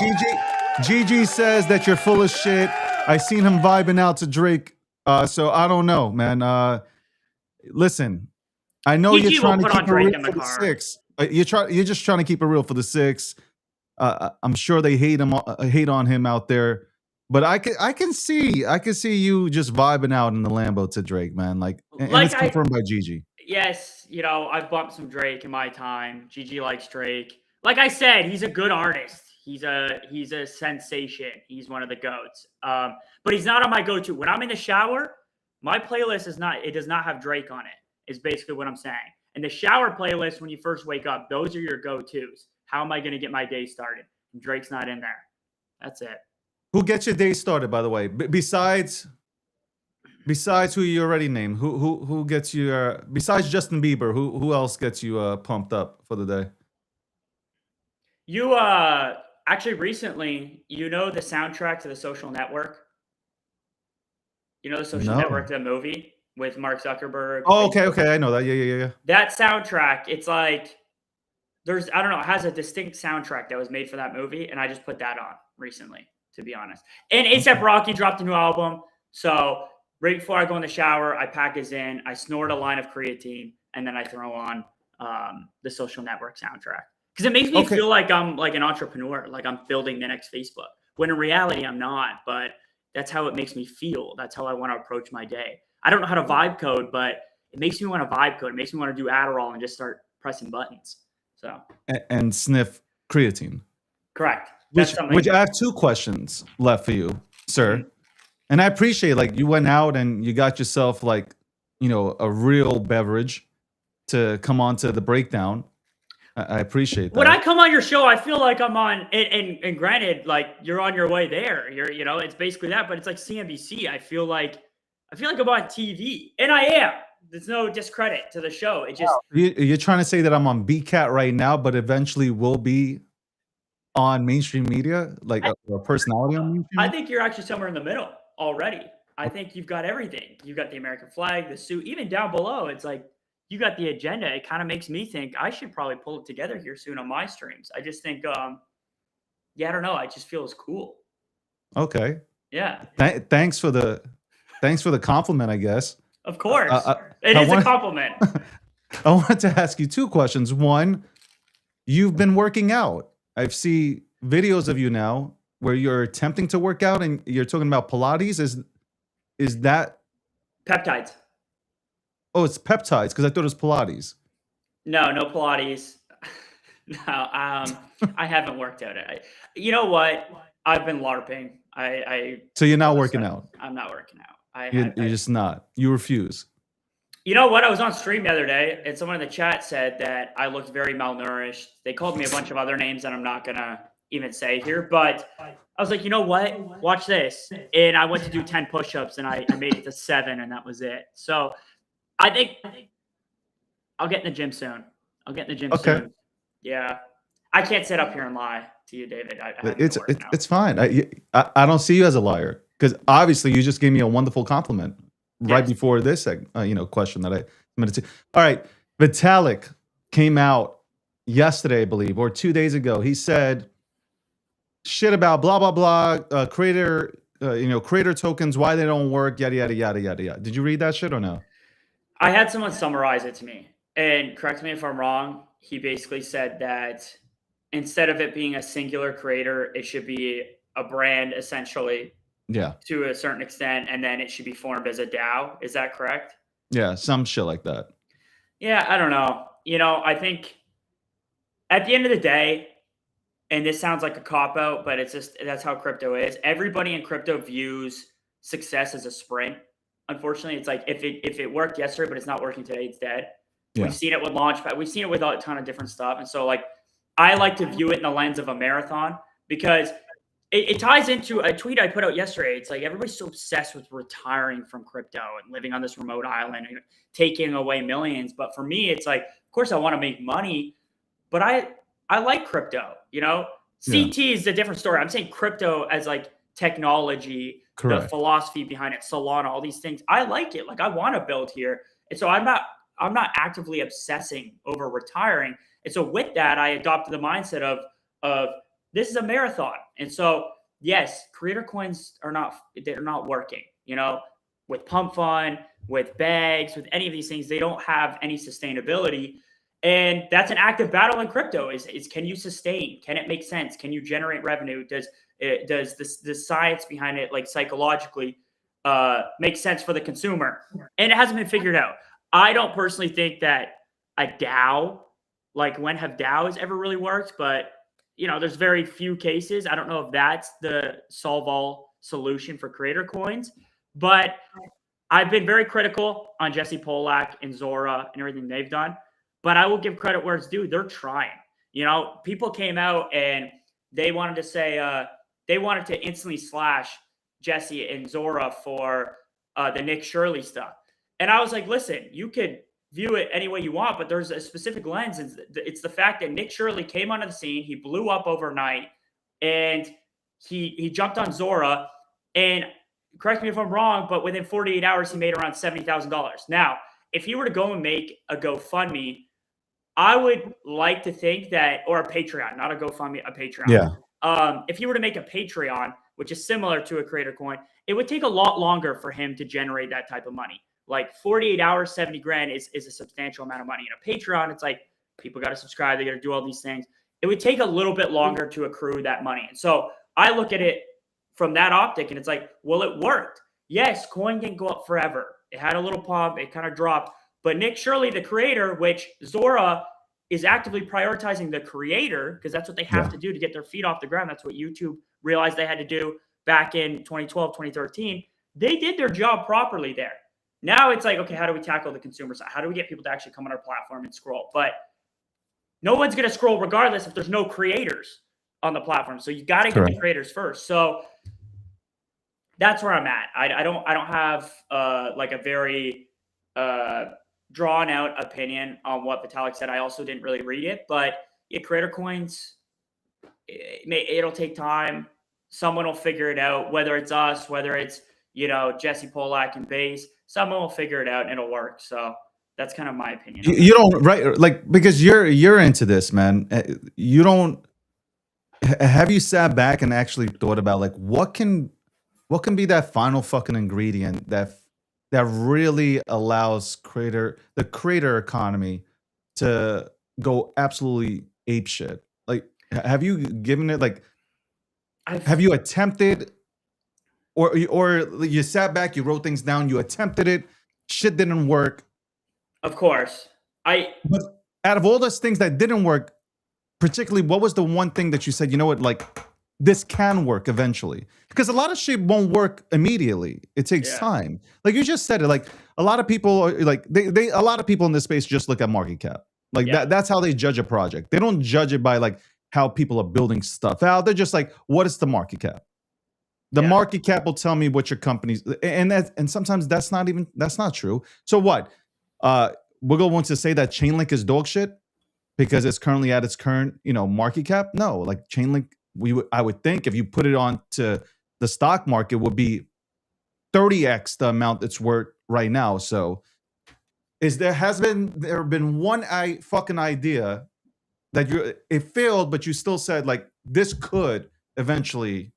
Gigi says that you're full of shit. I seen him vibing out to Drake. So I don't know, man. Listen, I know Gigi you're trying to keep it real for the car. 6. You're just trying to keep it real for the 6. I'm sure they hate on him out there. But I can see you just vibing out in the Lambo to Drake, man. Like it's confirmed by Gigi. Yes, I've bumped some Drake in my time. Gigi likes Drake. Like I said, he's a good artist. He's a sensation. He's one of the GOATs. But he's not on my go-to. When I'm in the shower, my playlist does not have Drake on it, is basically what I'm saying. And the shower playlist, when you first wake up, those are your go-tos. How am I going to get my day started? And Drake's not in there. That's it. Who gets your day started, by the way? Besides who you already named, who gets you? Besides Justin Bieber, who else gets you pumped up for the day? You actually recently, the soundtrack to The Social Network. The Social Network, the movie with Mark Zuckerberg. Oh, okay, I know that. Yeah. That soundtrack, it's like it has a distinct soundtrack that was made for that movie, and I just put that on recently, to be honest. And A$AP Rocky dropped a new album, so right before I go in the shower, I pack his in, I snort a line of creatine, and then I throw on the Social Network soundtrack. Because it makes me feel like I'm like an entrepreneur, like I'm building the next Facebook, when in reality I'm not, but that's how it makes me feel. That's how I want to approach my day. I don't know how to vibe code, but it makes me want to vibe code. It makes me want to do Adderall and just start pressing buttons. So and sniff creatine. Correct. Which I have 2 questions left for you, sir. Mm-hmm. And I appreciate you went out and you got yourself a real beverage to come on to the breakdown. I appreciate that. When I come on your show, I feel like I'm on, and granted, you're on your way there. It's basically that, but it's like CNBC. I feel like I feel like I'm on TV, and I am. There's no discredit to the show. It just You're trying to say that I'm on BCAT right now, but eventually will be on mainstream media, like a personality on mainstream I media? think you're actually somewhere in the middle already. I think you've got everything. You've got the American flag, the suit, even down below. It's like you got the agenda. It kind of makes me think I should probably pull it together here soon on my streams. I just think, yeah, I don't know. I just feel it's cool. Okay. Yeah, Thanks for the compliment, I guess. of course. I It is a want- compliment. I wanted to ask you two questions. One, you've been working out. I've seen videos of you now where you're attempting to work out and you're talking about Pilates. Is that Peptides. oh, it's peptides because I thought it was Pilates. No Pilates. No, I haven't worked out. You know what? I've been LARPing. So you're not working out. I'm not working out. You're just not. You refuse. You know what? I was on stream the other day, and someone in the chat said that I looked very malnourished. They called me a bunch of other names that I'm not gonna even say here, but I was like, you know what? Watch this. And I went to do 10 push-ups, and I made it to 7, and that was it. So I think I'll get in the gym soon. Okay. Soon. Yeah. I can't sit up here and lie to you, David. I haven't been working out. It's fine. I don't see you as a liar because obviously you just gave me a wonderful compliment right Yes. before this question that I submitted to. All right, Vitalik came out yesterday, I believe, or 2 days ago. He said shit about blah blah blah creator tokens, why they don't work, yada yada yada yada yada. Did you read that shit or no? I had someone summarize it to me, and correct me if I'm wrong. He basically said that instead of it being a singular creator, it should be a brand essentially Yeah, to a certain extent, and then it should be formed as a DAO. Is that correct? yeah, some shit like that. Yeah, I don't know. I think at the end of the day, and this sounds like a cop out, but it's just that's how crypto is. Everybody in crypto views success as a sprint. Unfortunately, it's like if it worked yesterday, but it's not working today, it's dead. Yeah. We've seen it with Launchpad. We've seen it with a ton of different stuff. And so like I like to view it in the lens of a marathon because it ties into a tweet I put out yesterday. It's like everybody's so obsessed with retiring from crypto and living on this remote island and taking away millions. But for me, it's like, of course I want to make money, but I like crypto, CT is a different story. I'm saying crypto as like technology, Correct. the philosophy behind it, Solana, all these things. I like it. Like I want to build here. And so I'm not actively obsessing over retiring. And so with that, I adopted the mindset of this is a marathon. And so yes, creator coins they're not working, with Pump Fund, with bags, with any of these things, they don't have any sustainability. And that's an active battle in crypto is can you sustain? Can it make sense? Can you generate revenue? Does the science behind it, like psychologically, make sense for the consumer? And it hasn't been figured out. I don't personally think that a DAO, like when have DAOs ever really worked, but there's very few cases. I don't know if that's the solve all solution for creator coins, but I've been very critical on Jesse Polak and Zora and everything they've done. But I will give credit where it's due. They're trying. People came out and they wanted to say they wanted to instantly slash Jesse and Zora for the Nick Shirley stuff. And I was like, listen, you could view it any way you want, but there's a specific lens. It's the fact that Nick Shirley came onto the scene. He blew up overnight, and he jumped on Zora. And correct me if I'm wrong, but within 48 hours, he made around $70,000. Now, if he were to go and make a GoFundMe, I would like to think that, or a Patreon, not a GoFundMe, a Patreon. Yeah. If he were to make a Patreon, which is similar to a creator coin, it would take a lot longer for him to generate that type of money. Like 48 hours, 70 grand is a substantial amount of money. In a Patreon, it's like people got to subscribe, they got to do all these things. It would take a little bit longer to accrue that money. And so I look at it from that optic and it's like, well, it worked. Yes, coin didn't go up forever. It had a little pump, it kind of dropped. But Nick Shirley, the creator, which Zora is actively prioritizing the creator because that's what they have to do to get their feet off the ground. That's what YouTube realized they had to do back in 2012, 2013. They did their job properly there. Now it's like, okay, how do we tackle the consumer side? How do we get people to actually come on our platform and scroll? But no one's going to scroll regardless if there's no creators on the platform. So you got to get the creators first. So that's where I'm at. I don't have like a very drawn out opinion on what Vitalik said. I also didn't really read it, but yeah, creator coins, it'll take time. Someone will figure it out, whether it's us, whether it's, Jesse Polak and base, someone will figure it out and it'll work. So that's kind of my opinion You, on you that. don't right like because you're into this, man. You don't have you sat back and actually thought about like what can be that final fucking ingredient that really allows the creator economy to go absolutely ape shit? Like, have you given it like I've, have you attempted or you sat back, you wrote things down, you attempted it, shit didn't work. of course, But out of all those things that didn't work, particularly, what was the one thing that you said, you know what, like this can work eventually? Because a lot of shit won't work immediately. It takes yeah, time. Like you just said it. Like a lot of people are like a lot of people in this space just look at market cap. Like yeah, that's how they judge a project. They don't judge it by like how people are building stuff out. They're just like, what is the market cap? The yeah. market cap will tell me what your company's and sometimes that's not true. So what? Wiggle wants to say that Chainlink is dog shit because it's currently at its current, market cap. No, like Chainlink, I would think if you put it on to the stock market would be 30x the amount it's worth right now. So there been one fucking idea that it failed, but you still said like this could eventually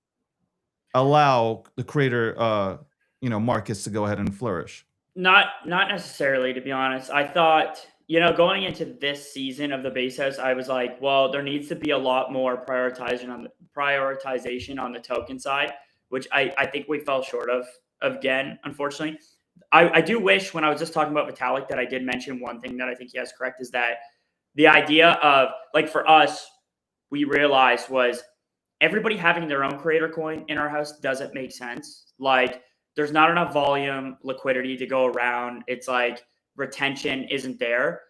allow the creator markets to go ahead and flourish. Not necessarily, to be honest. I thought, going into this season of the base house, I was like, well, there needs to be a lot more prioritization on the token side, which I think we fell short of again, unfortunately. I do wish when I was just talking about Vitalik that I did mention one thing that I think he has correct is that the idea of like for us, we realized was everybody having their own creator coin in our house doesn't make sense. Like there's not enough volume, liquidity to go around. It's like retention isn't there.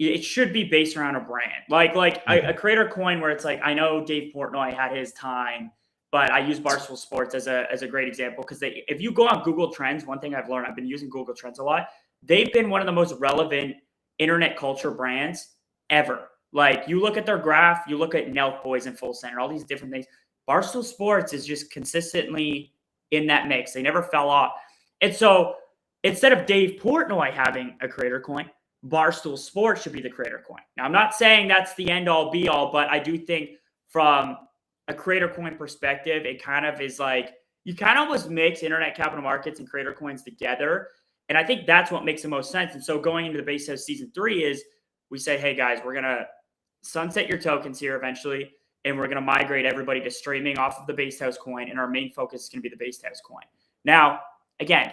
It should be based around a brand. Like a creator coin where it's like, I know Dave Portnoy had his time, but I use Barstool Sports as a great example because if you go on Google Trends, one thing I've learned, I've been using Google Trends a lot. They've been one of the most relevant internet culture brands ever. Like you look at their graph, you look at Nelk Boys and Full Center, all these different things. Barstool Sports is just consistently in that mix. They never fell off. And so instead of Dave Portnoy having a creator coin, Barstool Sports should be the creator coin. Now, I'm not saying that's the end all be all, but I do think from a creator coin perspective, it kind of is like you kind of almost mix internet capital markets and creator coins together. And I think that's what makes the most sense. And so going into the base house season 3 is we say, hey guys, we're going to sunset your tokens here eventually. And we're going to migrate everybody to streaming off of the base house coin. And our main focus is going to be the base house coin. Now, again,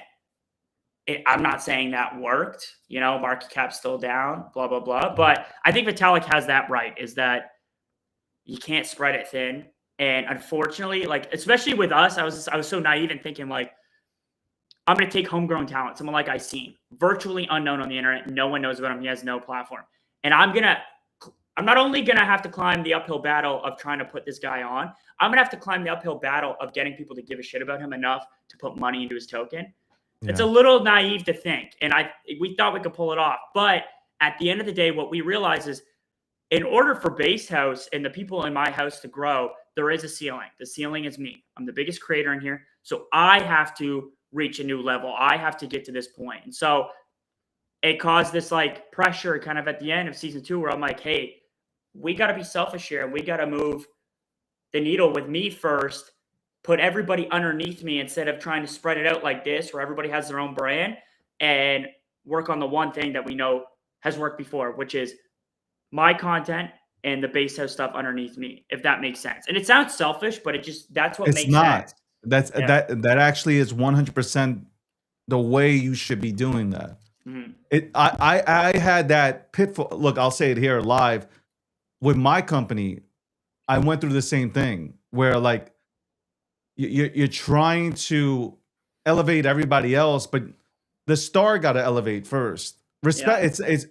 I'm not saying that worked, market cap's still down, blah, blah, blah. But I think Vitalik has that right, is that you can't spread it thin. And unfortunately, like, especially with us, I was so naive and thinking like, I'm going to take homegrown talent, someone like Icene, virtually unknown on the internet. No one knows about him. He has no platform. And I'm not only going to have to climb the uphill battle of trying to put this guy on, I'm going to have to climb the uphill battle of getting people to give a shit about him enough to put money into his token. Yeah. It's a little naive to think. And we thought we could pull it off. But at the end of the day, what we realize is in order for Base House and the people in my house to grow, there is a ceiling. The ceiling is me. I'm the biggest creator in here. So I have to reach a new level. I have to get to this point. And so it caused this like pressure kind of at the end of season 2 where I'm like, hey, we got to be selfish here and we got to move the needle with me first, put everybody underneath me instead of trying to spread it out like this where everybody has their own brand and work on the one thing that we know has worked before, which is my content and the base house stuff underneath me, if that makes sense. And it sounds selfish, but that's what makes sense. That actually is 100% the way you should be doing that. Mm-hmm. I had that pitfall. Look, I'll say it here live. With my company, I went through the same thing where like you're trying to elevate everybody else, but the star got to elevate first. Respect. Yeah. It's.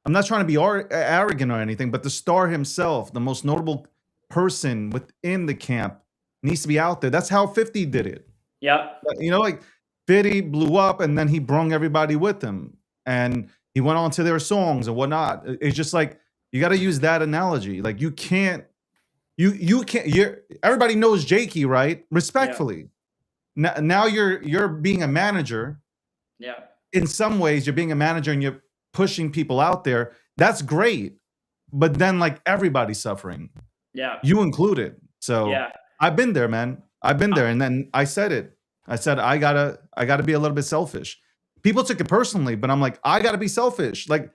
I'm not trying to be arrogant or anything, but the star himself, the most notable person within the camp, needs to be out there. That's how 50 did it. Yep. You know, like 50 blew up and then he brung everybody with him and he went on to their songs and whatnot. It's just like you got to use that analogy. Like you can't you're everybody knows Jakey, right? Yeah. Respectfully. Now you're being a manager. Yeah. In some ways, you're being a manager and you're pushing people out there. That's great. But then like everybody's suffering. Yeah. You included. So Yeah. I've been there, man. I've been there. And then I said it. I said, I gotta be a little bit selfish. People took it personally, but I'm like, I gotta be selfish. Like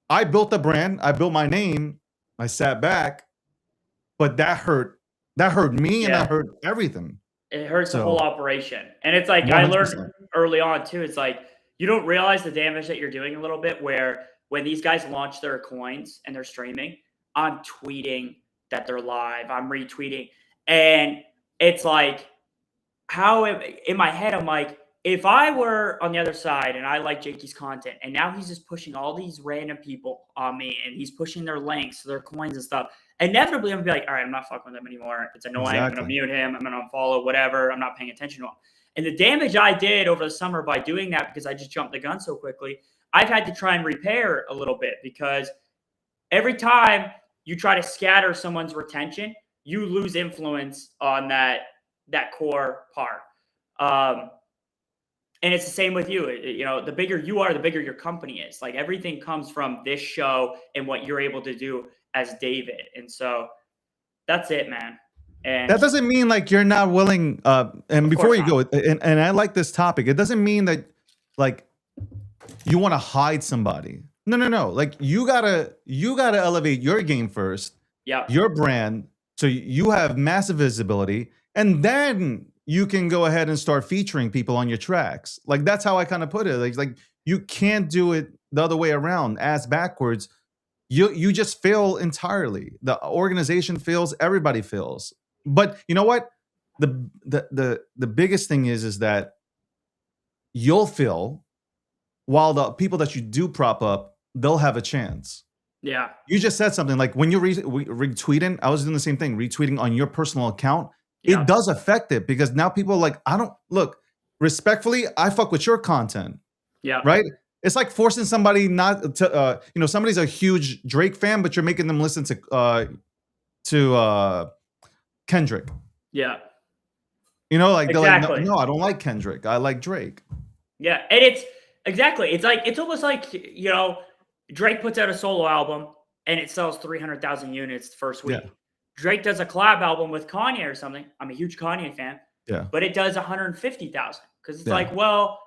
I built a brand, I built my name, I sat back, but that hurt. That hurt me and Yeah. that hurt everything. It hurts the So whole operation. And it's like I learned 100%. early on too. It's like you don't realize the damage that you're doing a little bit where when these guys launch their coins and they're streaming, I'm tweeting that they're live. I'm retweeting. And it's like in my head, I'm like, if I were on the other side and I like Jakey's content, and now he's just pushing all these random people on me and he's pushing their links, their coins and stuff, inevitably I'm gonna be like, all right, I'm not fucking with him anymore. It's annoying. I'm gonna Exactly. mute him. I'm gonna unfollow, whatever. I'm not paying attention to him. And the damage I did over the summer by doing that, because I just jumped the gun so quickly, I've had to try and repair a little bit, because every time you try to scatter someone's retention, you lose influence on that core part. And it's the same with you. You know, the bigger you are, the bigger your company is. Like everything comes from this show and what you're able to do as David. And so that's it, man. And That doesn't mean like you're not willing. And of before course you not. go, and I like this topic. It doesn't mean that like you want to hide somebody. No. Like you gotta elevate your game first, Yeah. your brand, so you have massive visibility, and then you can go ahead and start featuring people on your tracks. Like that's how I kind of put it. Like you can't do it the other way around, ass backwards. You just fail entirely. The organization fails, everybody fails. But you know what? The biggest thing is that you'll fail while the people that you do prop up, they'll have a chance. Yeah. You just said something like when you're retweeting, I was doing the same thing, retweeting on your personal account. Yeah. It does affect it because now people are like, I don't look respectfully, I fuck with your content, Yeah. right? It's like forcing somebody not to, somebody's a huge Drake fan, but you're making them listen to Kendrick. Yeah. You know, like they're Exactly. like, no, I don't like Kendrick. I like Drake. Yeah. And it's exactly. It's almost like, Drake puts out a solo album and it sells 300,000 units the first week. Yeah. Drake does a collab album with Kanye or something. I'm a huge Kanye fan. Yeah. But it does 150,000 because it's Yeah. like, well,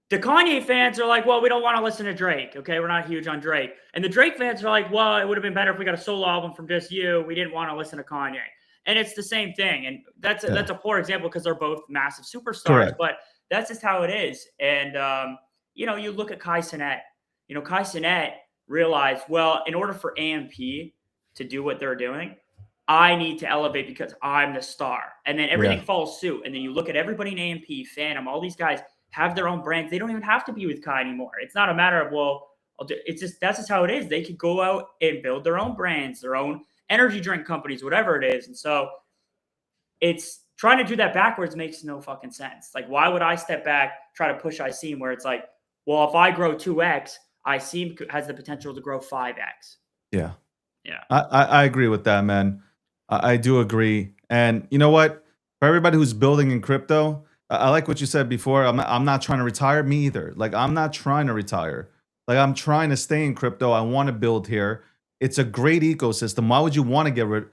the Kanye fans are like, well, we don't want to listen to Drake. Okay, we're not huge on Drake. And the Drake fans are like, well, it would have been better if we got a solo album from just you. We didn't want to listen to Kanye. And it's the same thing. And that's a poor example because they're both massive superstars. Correct. But that's just how it is. And you look at Kai Cenat. Kai Cenat realized, well, in order for AMP to do what they're doing, I need to elevate because I'm the star. And then everything follows suit. And then you look at everybody in AMP, Phantom, all these guys have their own brands. They don't even have to be with Kai anymore. It's not a matter of, well, that's just how it is. They could go out and build their own brands, their own energy drink companies, whatever it is. And so it's trying to do that backwards makes no fucking sense. Like, why would I step back, try to push ICEEM where it's like, well, if I grow 2X, ICEEM has the potential to grow 5X. Yeah. Yeah. I agree with that, man. I do agree. And you know what? For everybody who's building in crypto, I like what you said before. I'm not trying to retire. Me either. Like I'm not trying to retire. Like I'm trying to stay in crypto. I want to build here. It's a great ecosystem. Why would you want to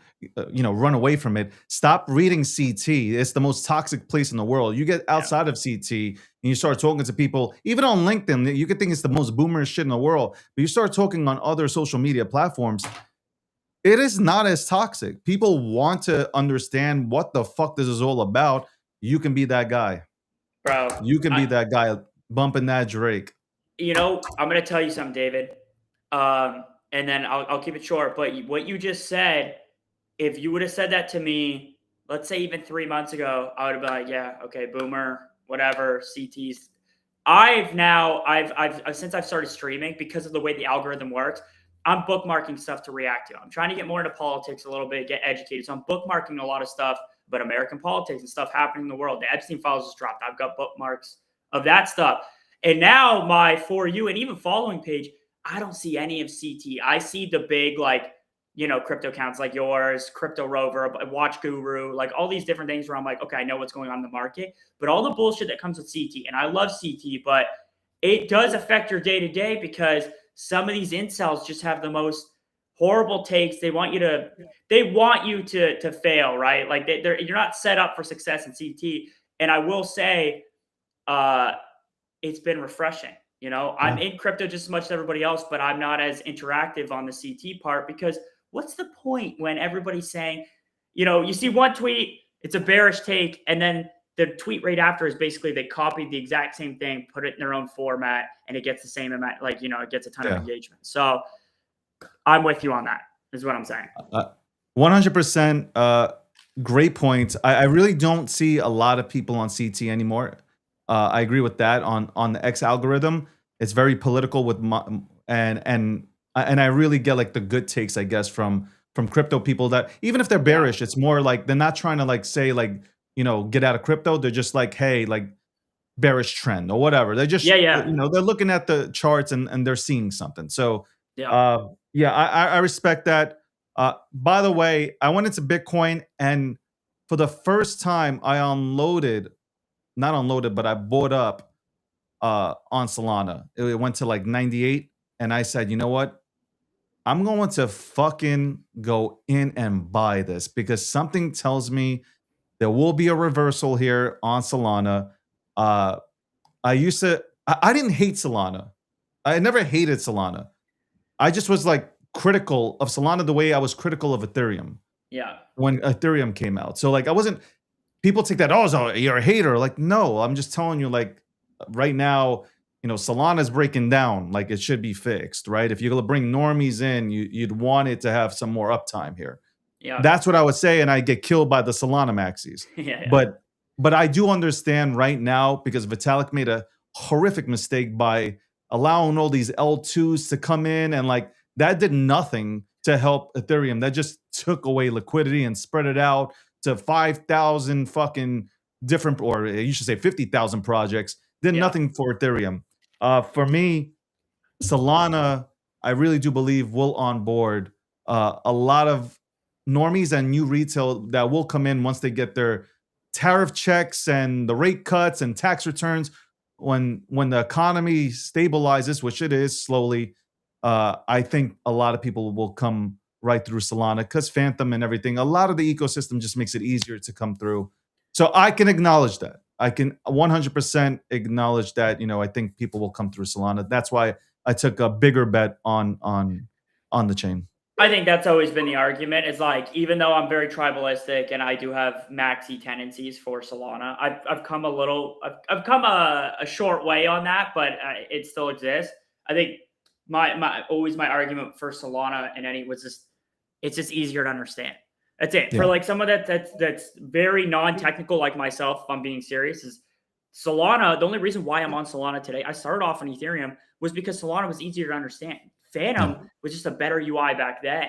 run away from it? Stop reading CT. It's the most toxic place in the world. You get outside of CT and you start talking to people, even on LinkedIn, you could think it's the most boomer shit in the world. But you start talking on other social media platforms, it is not as toxic. People want to understand what the fuck this is all about. You can be that guy. Bro. You can be that guy bumping that Drake. I'm going to tell you something, David. And then I'll keep it short. But what you just said, if you would have said that to me, let's say even 3 months ago, I would have been like, yeah, okay, boomer, whatever, CTs. Since I've started streaming, because of the way the algorithm works, I'm bookmarking stuff to react to. I'm trying to get more into politics a little bit, get educated. So I'm bookmarking a lot of stuff but American politics and stuff happening in the world. The Epstein files just dropped. I've got bookmarks of that stuff. And now my For You and even following page, I don't see any of CT. I see the big, like, crypto accounts like yours, Crypto Rover, Watch Guru, like all these different things where I'm like, okay, I know what's going on in the market, but all the bullshit that comes with CT, and I love CT, but it does affect your day to day because some of these incels just have the most horrible takes. They want you to fail, right? Like you're not set up for success in CT. And I will say, it's been refreshing. I'm in crypto just as much as everybody else, but I'm not as interactive on the CT part because what's the point when everybody's saying, you see one tweet, it's a bearish take, and then the tweet right after is basically they copied the exact same thing, put it in their own format, and it gets the same amount, it gets a ton of engagement. So I'm with you on that, is what I'm saying. 100%. Great point. I really don't see a lot of people on CT anymore. I agree with that. On the X algorithm, it's very political with and I really get like the good takes, I guess, from crypto people that even if they're bearish, it's more like they're not trying to like say like, get out of crypto. They're just like, hey, like bearish trend or whatever. They're just they're looking at the charts and they're seeing something. So I respect that. By the way, I went into Bitcoin and for the first time I but I bought up on Solana. It went to like 98 and I said, you know what? I'm going to fucking go in and buy this because something tells me there will be a reversal here on Solana. I didn't hate Solana. I never hated Solana. I just was like critical of Solana the way I was critical of Ethereum. Yeah. When Ethereum came out. So like I wasn't, people take that, so you're a hater. Like, no, I'm just telling you, like right now, Solana's breaking down, like it should be fixed, right? If you're gonna bring normies in, you'd want it to have some more uptime here. Yeah. That's what I would say, and I get killed by the Solana maxis. But I do understand right now because Vitalik made a horrific mistake by allowing all these L2s to come in, and like that did nothing to help Ethereum. That just took away liquidity and spread it out to 5,000 fucking different, or you should say 50,000 projects. Did nothing for Ethereum. For me, Solana, I really do believe will onboard a lot of normies and new retail that will come in once they get their tariff checks and the rate cuts and tax returns. When the economy stabilizes, which it is slowly, I think a lot of people will come right through Solana because Phantom and everything. A lot of the ecosystem just makes it easier to come through. So I can acknowledge that. I can 100% acknowledge that. I think people will come through Solana. That's why I took a bigger bet on the chain. I think that's always been the argument. Is like, even though I'm very tribalistic and I do have maxi tendencies for Solana, I've come a short way on that, but it still exists. I think my argument for Solana and any was just it's just easier to understand. That's it. For like someone that's very non-technical like myself, if I'm being serious, is Solana. The only reason why I'm on Solana today, I started off on Ethereum, was because Solana was easier to understand. Phantom was just a better UI back then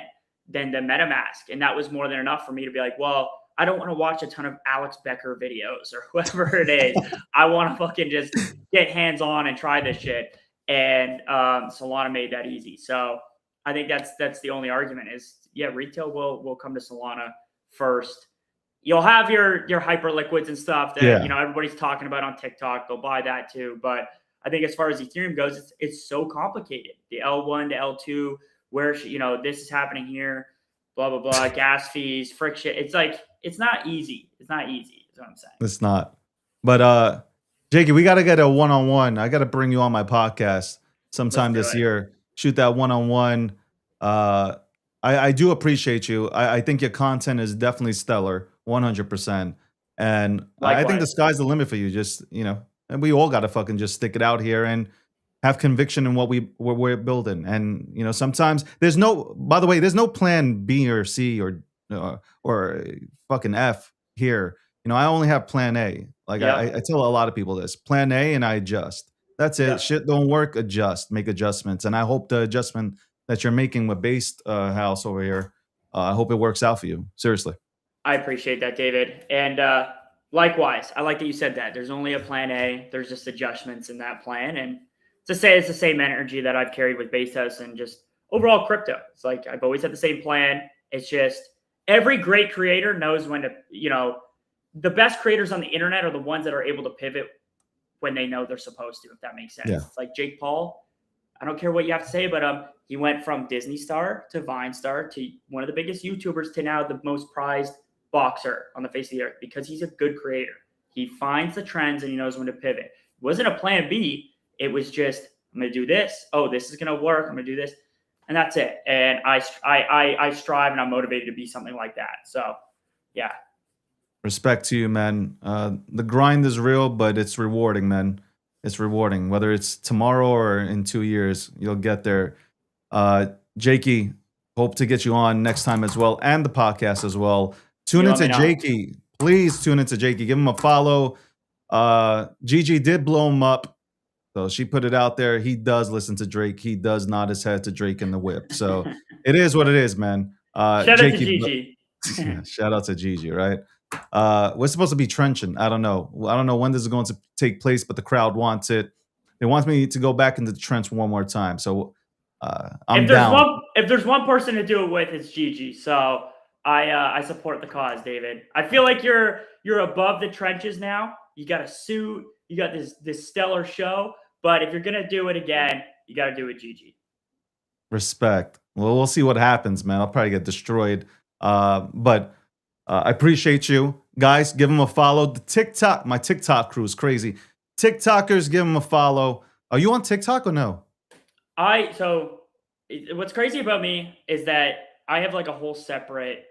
than the MetaMask. And that was more than enough for me to be like, well, I don't want to watch a ton of Alex Becker videos or whoever it is. I want to fucking just get hands-on and try this shit. And Solana made that easy. So I think that's the only argument is, retail will come to Solana first. You'll have your hyper liquids and stuff that everybody's talking about on TikTok. They'll buy that too. But I think as far as Ethereum goes, it's so complicated. The L1 to L2, where this is happening here, blah blah blah, gas fees, friction. It's like it's not easy. It's not easy. Is what I'm saying. It's not. But Jakey, we got to get a one-on-one. I got to bring you on my podcast sometime this year. Shoot that one-on-one. I do appreciate you. I think your content is definitely stellar, 100%. And I think the sky's the limit for you. Just, and we all got to fucking just stick it out here and have conviction in what we're building. And, sometimes there's no plan B or C or fucking F here. I only have plan A. Like I tell a lot of people this, plan A, and I adjust. That's it. Shit don't work. Adjust, make adjustments. And I hope the adjustment that you're making with Based House over here, I hope it works out for you. Seriously. I appreciate that, David. And likewise, I like that you said that. There's only a plan A. There's just adjustments in that plan. And to say it's the same energy that I've carried with Bezos and just overall crypto. It's like I've always had the same plan. It's just every great creator knows when to, the best creators on the internet are the ones that are able to pivot when they know they're supposed to, if that makes sense. Yeah. It's like Jake Paul. I don't care what you have to say, but he went from Disney star to Vine star to one of the biggest YouTubers to now the most prized boxer on the face of the earth because he's a good creator. He finds the trends and he knows when to pivot. It wasn't a plan B. It was just, I'm going to do this. Oh, this is going to work. I'm going to do this. And that's it. And I strive and I'm motivated to be something like that. So, yeah. Respect to you, man. The grind is real, but it's rewarding, man. It's rewarding. Whether it's tomorrow or in 2 years, you'll get there. Jakey, hope to get you on next time as well, and the podcast as well. Tune into Jakey. Please tune into Jakey. Give him a follow. Gigi did blow him up. So she put it out there. He does listen to Drake. He does nod his head to Drake in the whip. So it is what it is, man. Shout out to Gigi. Shout out to Gigi, right? We're supposed to be trenching. I don't know when this is going to take place, but the crowd wants it. They want me to go back into the trench one more time. So I'm down. If there's one person to do it with, it's Gigi. So I support the cause, David. I feel like you're above the trenches now. You got a suit. You got this stellar show. But if you're gonna do it again, you got to do it, Gigi. Respect. Well, we'll see what happens, man. I'll probably get destroyed. But I appreciate you guys. Give them a follow. My TikTok crew is crazy. TikTokers, give them a follow. Are you on TikTok or no? What's crazy about me is that I have like a whole separate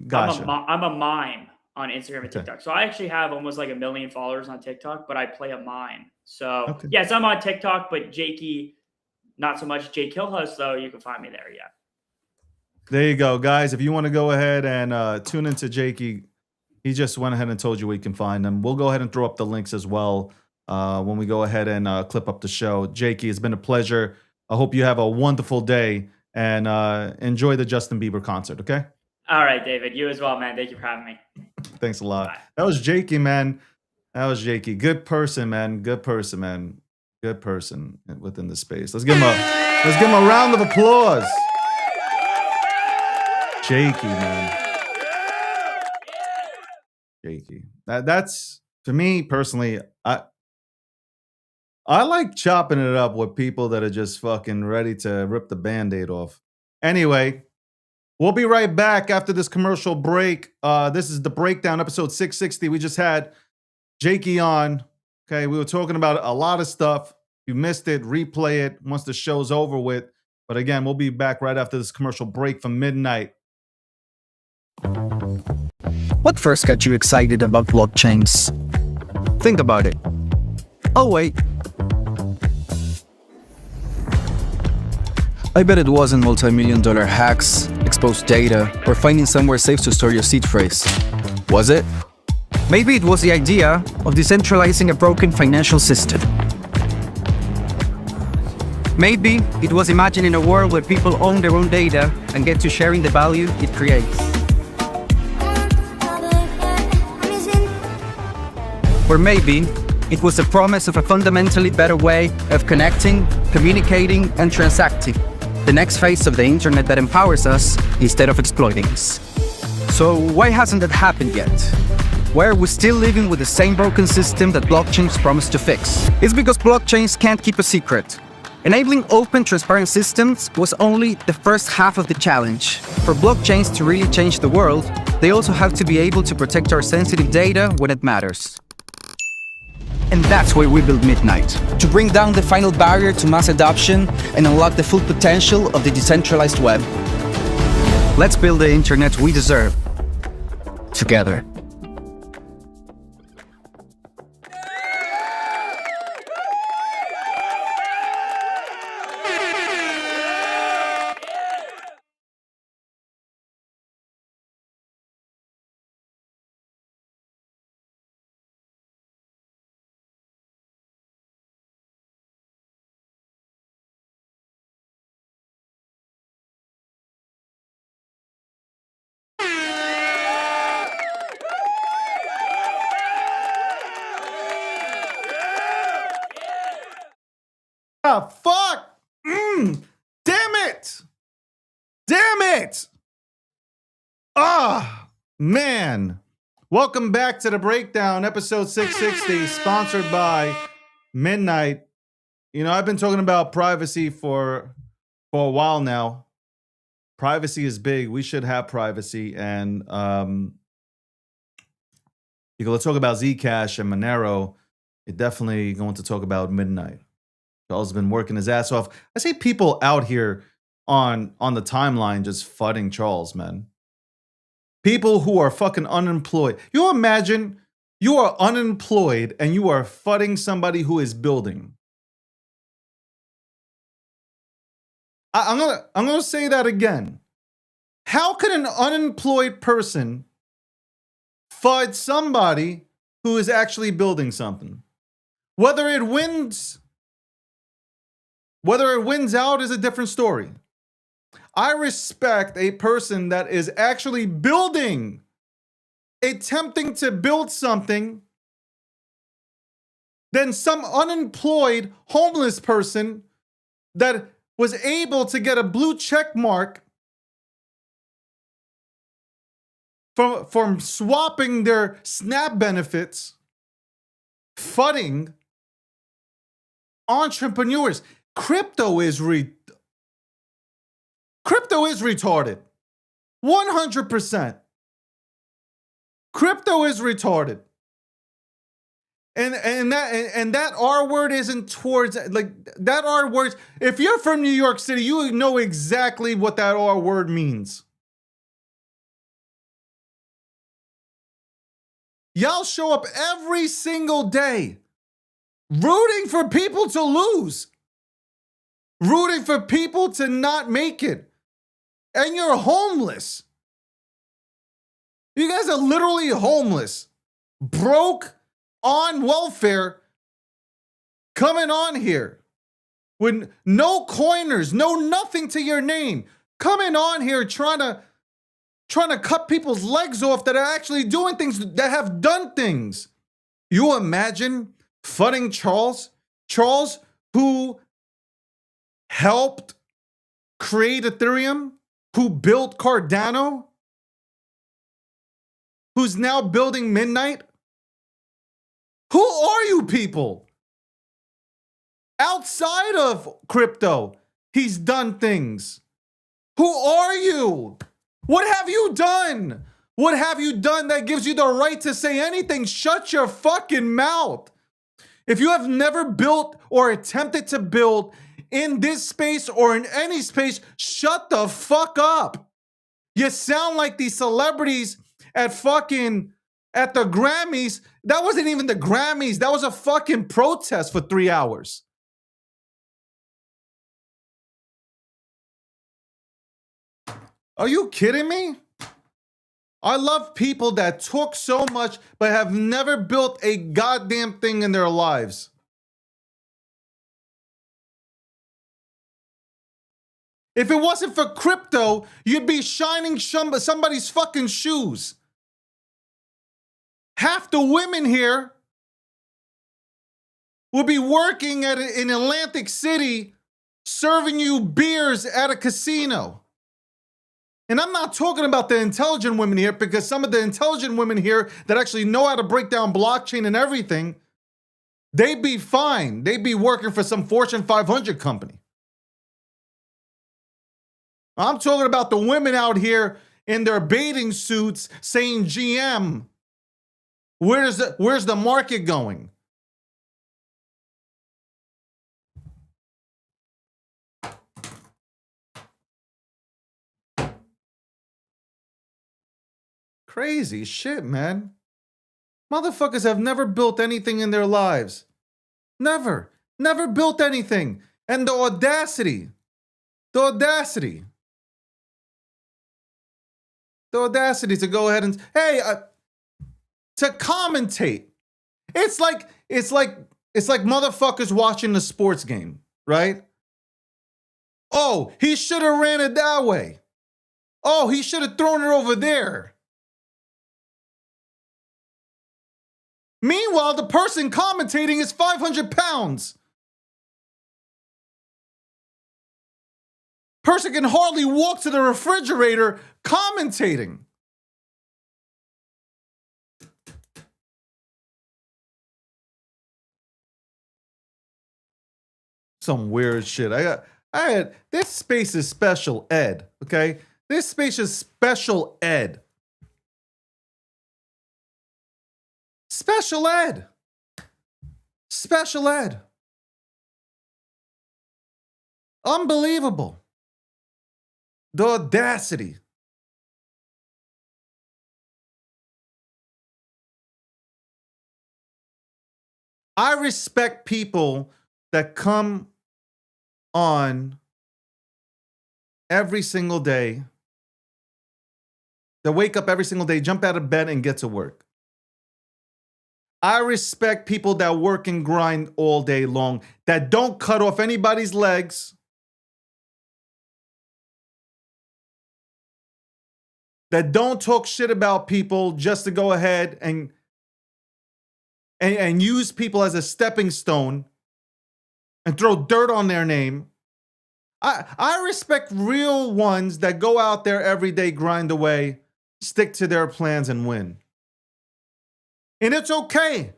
Gotcha. I'm a mime on Instagram and TikTok. So I actually have almost like 1 million followers on TikTok, but I play a mime. So yes, I'm on TikTok, but Jakey, not so much. Jake Hillhouse, though, you can find me there. Yeah. There you go, guys. If you want to go ahead and tune into Jakey, he just went ahead and told you where you can find him. We'll go ahead and throw up the links as well when we go ahead and clip up the show. Jakey, it's been a pleasure. I hope you have a wonderful day and enjoy the Justin Bieber concert, okay? All right, David. You as well, man. Thank you for having me. Thanks a lot. Bye. That was Jakey, man. That was Jakey. Good person, man. Good person, man. Good person within the space. Let's give him a round of applause. Jakey, man. Jakey. That's, to me personally, I like chopping it up with people that are just fucking ready to rip the Band-Aid off. Anyway, we'll be right back after this commercial break. This is The Breakdown, episode 660. We just had Jakey on. Okay, we were talking about a lot of stuff. If you missed it, replay it once the show's over with. But again, we'll be back right after this commercial break from midnight. What first got you excited about blockchains? Think about it. Oh, wait. I bet it wasn't multi-million-dollar hacks, exposed data, or finding somewhere safe to store your seed phrase. Was it? Maybe it was the idea of decentralizing a broken financial system. Maybe it was imagining a world where people own their own data and get to sharing the value it creates. Or maybe it was the promise of a fundamentally better way of connecting, communicating, and transacting. The next phase of the internet that empowers us instead of exploiting us. So why hasn't that happened yet? Why are we still living with the same broken system that blockchains promise to fix? It's because blockchains can't keep a secret. Enabling open, transparent systems was only the first half of the challenge. For blockchains to really change the world, they also have to be able to protect our sensitive data when it matters. And that's why we built Midnight, to bring down the final barrier to mass adoption and unlock the full potential of the decentralized web. Let's build the internet we deserve, together. fuck? Damn it. Damn it. Ah, man. Welcome back to The Breakdown, episode 660, sponsored by Midnight. You know, I've been talking about privacy for a while now. Privacy is big. We should have privacy. And let's talk about Zcash and Monero. You're definitely going to talk about Midnight. Charles has been working his ass off. I see people out here on the timeline just fudding Charles, man. People who are fucking unemployed. You imagine you are unemployed and you are fudding somebody who is building. I'm gonna say that again. How could an unemployed person FUD somebody who is actually building something? Whether it wins out is a different story. I respect a person that is actually building, attempting to build something, than some unemployed homeless person that was able to get a blue check mark from swapping their SNAP benefits, fudding entrepreneurs. Crypto is retarded. 100%. Crypto is retarded. And that R word isn't towards, like, that R word. If you're from New York City, you know exactly what that R word means. Y'all show up every single day rooting for people to lose, rooting for people to not make it. And you're homeless. You guys are literally homeless, broke, on welfare, coming on here with no coiners, no nothing to your name, coming on here trying to cut people's legs off that are actually doing things, that have done things. You imagine fudding Charles, who helped create Ethereum, who built Cardano, who's now building Midnight? Who are you people? Outside of crypto, he's done things. Who are you? What have you done? What have you done that gives you the right to say anything? Shut your fucking mouth. If you have never built or attempted to build in this space or in any space, shut the fuck up. You sound like these celebrities at the Grammys. That wasn't even the Grammys. That was a fucking protest for 3 hours. Are you kidding me? I love people that talk so much but have never built a goddamn thing in their lives. If it wasn't for crypto, you'd be shining somebody's fucking shoes. Half the women here will be working in Atlantic City serving you beers at a casino. And I'm not talking about the intelligent women here, because some of the intelligent women here that actually know how to break down blockchain and everything, they'd be fine. They'd be working for some Fortune 500 company. I'm talking about the women out here in their bathing suits saying GM. Where's the market going? Crazy shit, man. Motherfuckers have never built anything in their lives. Never built anything. And the audacity to go ahead and, hey, to commentate. It's like motherfuckers watching the sports game, right? Oh, he should have ran it that way. Oh, he should have thrown it over there. Meanwhile, the person commentating is 500 pounds. Person can hardly walk to the refrigerator commentating. Some weird shit. I had this space is special ed, okay? This space is special ed. Special ed. Special ed. Unbelievable. The audacity. I respect people that come on every single day, that wake up every single day, jump out of bed, and get to work. I respect people that work and grind all day long, that don't cut off anybody's legs, that don't talk shit about people just to go ahead and use people as a stepping stone and throw dirt on their name. I respect real ones that go out there every day, grind away, stick to their plans, and win. And it's okay.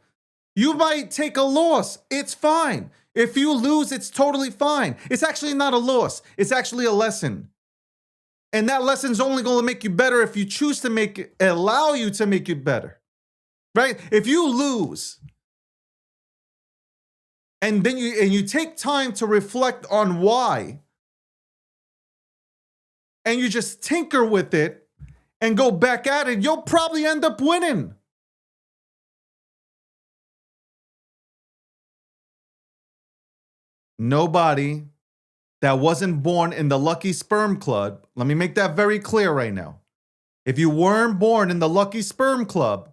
You might take a loss. It's fine. If you lose, it's totally fine. It's actually not a loss. It's actually a lesson. And that lesson's only going to make you better if you choose to make it, allow you to make you better. Right? If you lose, and then you take time to reflect on why, and you just tinker with it and go back at it, you'll probably end up winning. Nobody that wasn't born in the Lucky Sperm Club, let me make that very clear right now. If you weren't born in the Lucky Sperm Club,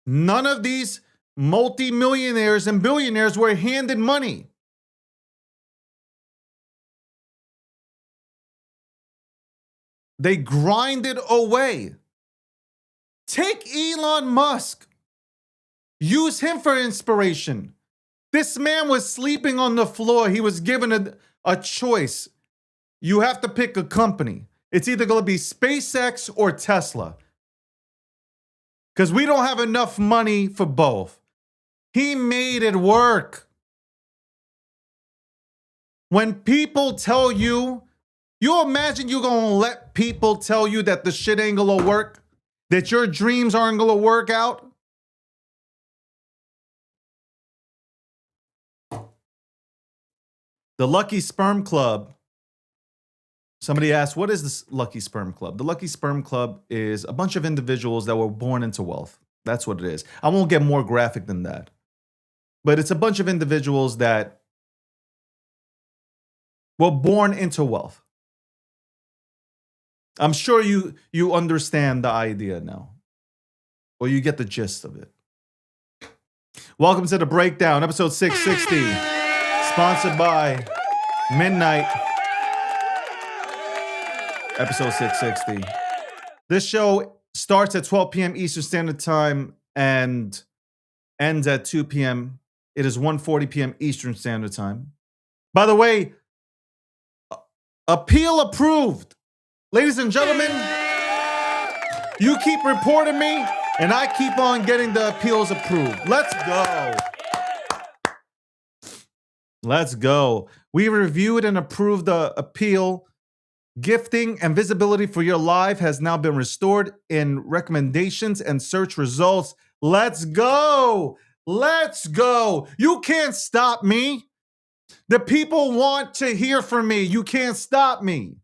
none of these multi-millionaires and billionaires were handed money. They grinded away. Take Elon Musk. Use him for inspiration. This man was sleeping on the floor. He was given a choice. You have to pick a company. It's either going to be SpaceX or Tesla. Because we don't have enough money for both. He made it work. When people tell you, you imagine you're going to let people tell you that the shit ain't going to work? That your dreams aren't going to work out? The Lucky Sperm Club. Somebody asked, what is this Lucky Sperm Club? The Lucky Sperm Club is a bunch of individuals that were born into wealth. That's what it is. I won't get more graphic than that. But it's a bunch of individuals that were born into wealth. I'm sure you understand the idea now. Or you get the gist of it. Welcome to The Breakdown, episode 660. Sponsored by Midnight. Episode 660. This show starts at 12 p.m. Eastern Standard Time and ends at 2 p.m. It is 1:40 p.m. Eastern Standard Time. By the way, appeal approved. Ladies and gentlemen, you keep reporting me, and I keep on getting the appeals approved. Let's go. Let's go. We reviewed and approved the appeal. Gifting and visibility for your live has now been restored in recommendations and search results. Let's go. Let's go. You can't stop me. The people want to hear from me. You can't stop me.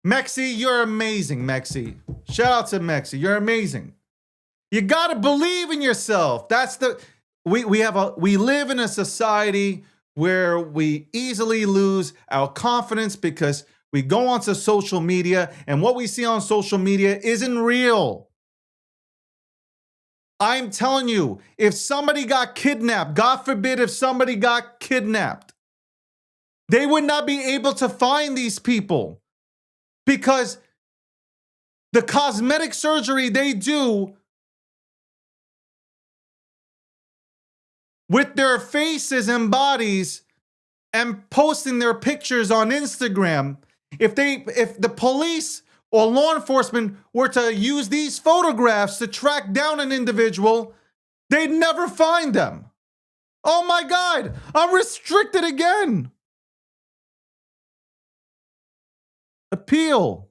Mexi, you're amazing, Mexi. Shout out to Mexi. You're amazing. You gotta believe in yourself. That's the we live in a society where we easily lose our confidence because we go onto social media and what we see on social media isn't real. I'm telling you, if somebody got kidnapped, God forbid if somebody got kidnapped, they would not be able to find these people because the cosmetic surgery they do with their faces and bodies and posting their pictures on Instagram, if the police or law enforcement were to use these photographs to track down an individual, they'd never find them. Oh my God, I'm restricted again. Appeal.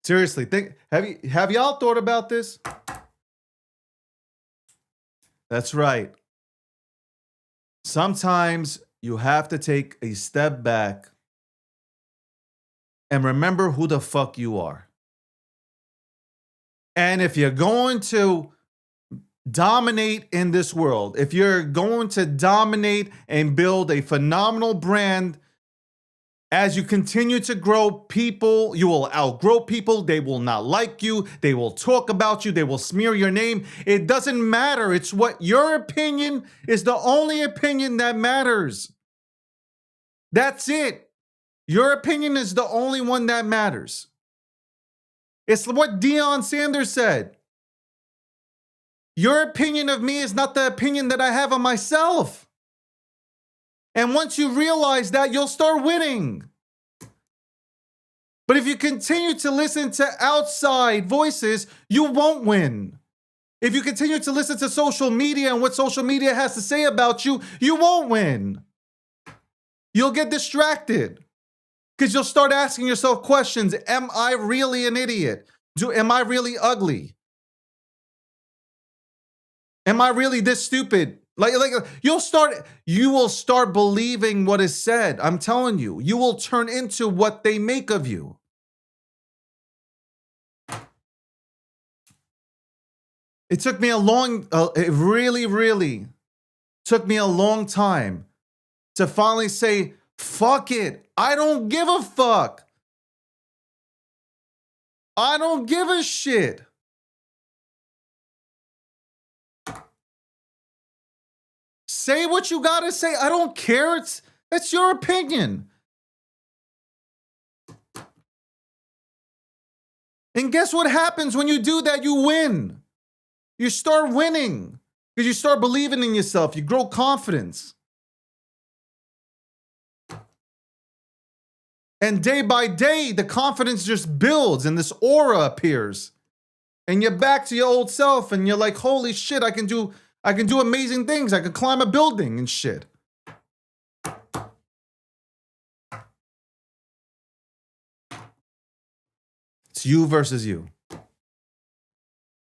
Seriously, have y'all thought about this? That's right. Sometimes you have to take a step back and remember who the fuck you are. And if you're going to dominate in this world, if you're going to dominate and build a phenomenal brand, as you continue to grow, people, you will outgrow people. They will not like you. They will talk about you. They will smear your name. It doesn't matter. It's what your opinion is, the only opinion that matters. That's it. Your opinion is the only one that matters. It's what Deion Sanders said. Your opinion of me is not the opinion that I have of myself. And once you realize that, you'll start winning. But if you continue to listen to outside voices, you won't win. If you continue to listen to social media and what social media has to say about you, you won't win. You'll get distracted because you'll start asking yourself questions. Am I really an idiot? Am I really ugly? Am I really this stupid? Like you will start believing what is said. I'm telling you, you will turn into what they make of you. It took me it really took me a long time to finally say, fuck it. I don't give a fuck. I don't give a shit. Say what you gotta say. I don't care. That's your opinion. And guess what happens when you do that? You win. You start winning because you start believing in yourself. You grow confidence. And day by day, the confidence just builds and this aura appears. And you're back to your old self and you're like, holy shit, I can do amazing things. I can climb a building and shit. It's you versus you.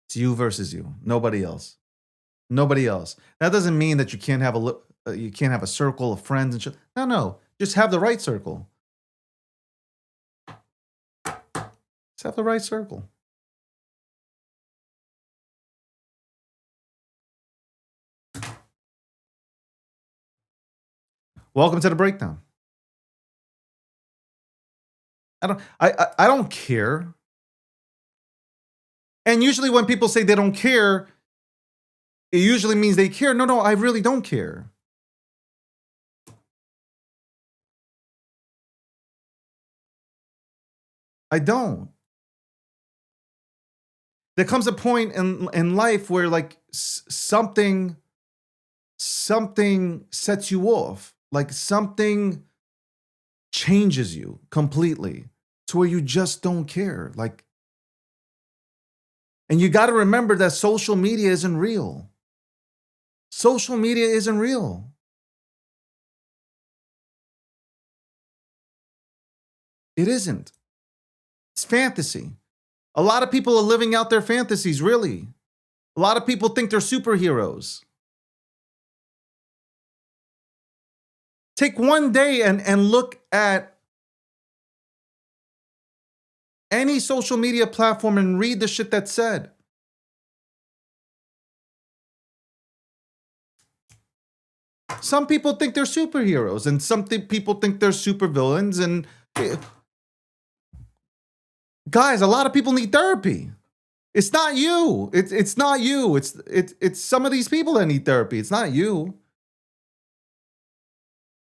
It's you versus you. Nobody else. Nobody else. That doesn't mean that you can't have a circle of friends and shit. No. Just have the right circle. Just have the right circle. Welcome to the breakdown. I don't care. And usually when people say they don't care, it usually means they care. No, I really don't care. I don't. There comes a point in life where like something sets you off. Like something changes you completely to where you just don't care. Like, and you got to remember that social media isn't real. Social media isn't real. It isn't. It's fantasy. A lot of people are living out their fantasies, really. A lot of people think they're superheroes. Take one day and look at any social media platform and read the shit that's said. Some people think they're superheroes and some people think they're supervillains. And guys, a lot of people need therapy. It's not you. It's not you. It's some of these people that need therapy. It's not you.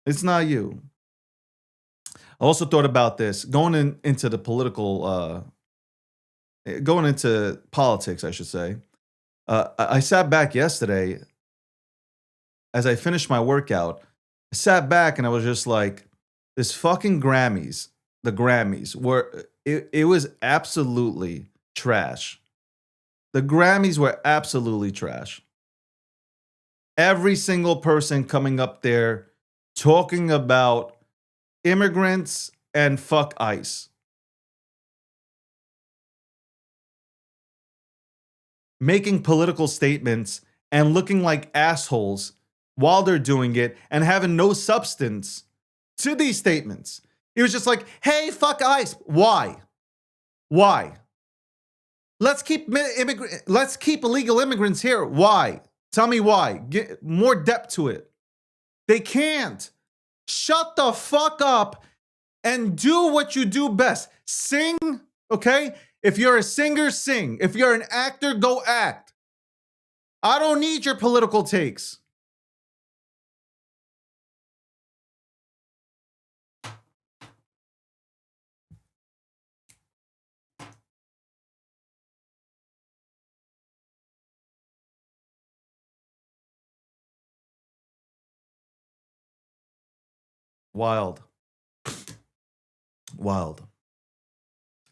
It's not you. I also thought about this into the going into politics, I should say. I sat back yesterday as I finished my workout. I sat back and I was just like, this fucking Grammys, the Grammys were, it was absolutely trash. The Grammys were absolutely trash. Every single person coming up there talking about immigrants and fuck ICE. Making political statements and looking like assholes while they're doing it and having no substance to these statements. It was just like, hey, fuck ICE. Why? Why? Let's keep illegal immigrants here. Why? Tell me why. Get more depth to it. They can't. Shut the fuck up and do what you do best. Sing, okay? If you're a singer, sing. If you're an actor, go act. I don't need your political takes. Wild. Wild.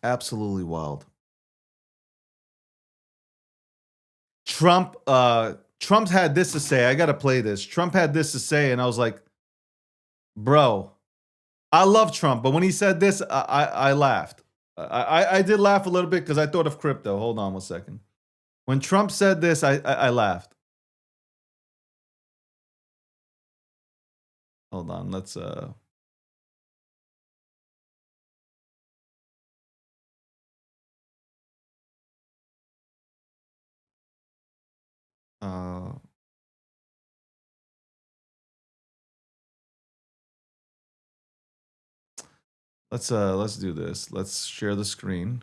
Absolutely wild. Trump had this to say. I got to play this. Trump had this to say, and I was like, bro, I love Trump, but when he said this, I laughed. I did laugh a little bit because I thought of crypto. Hold on one second. When Trump said this, I laughed. Hold on, let's let's do this. Let's share the screen.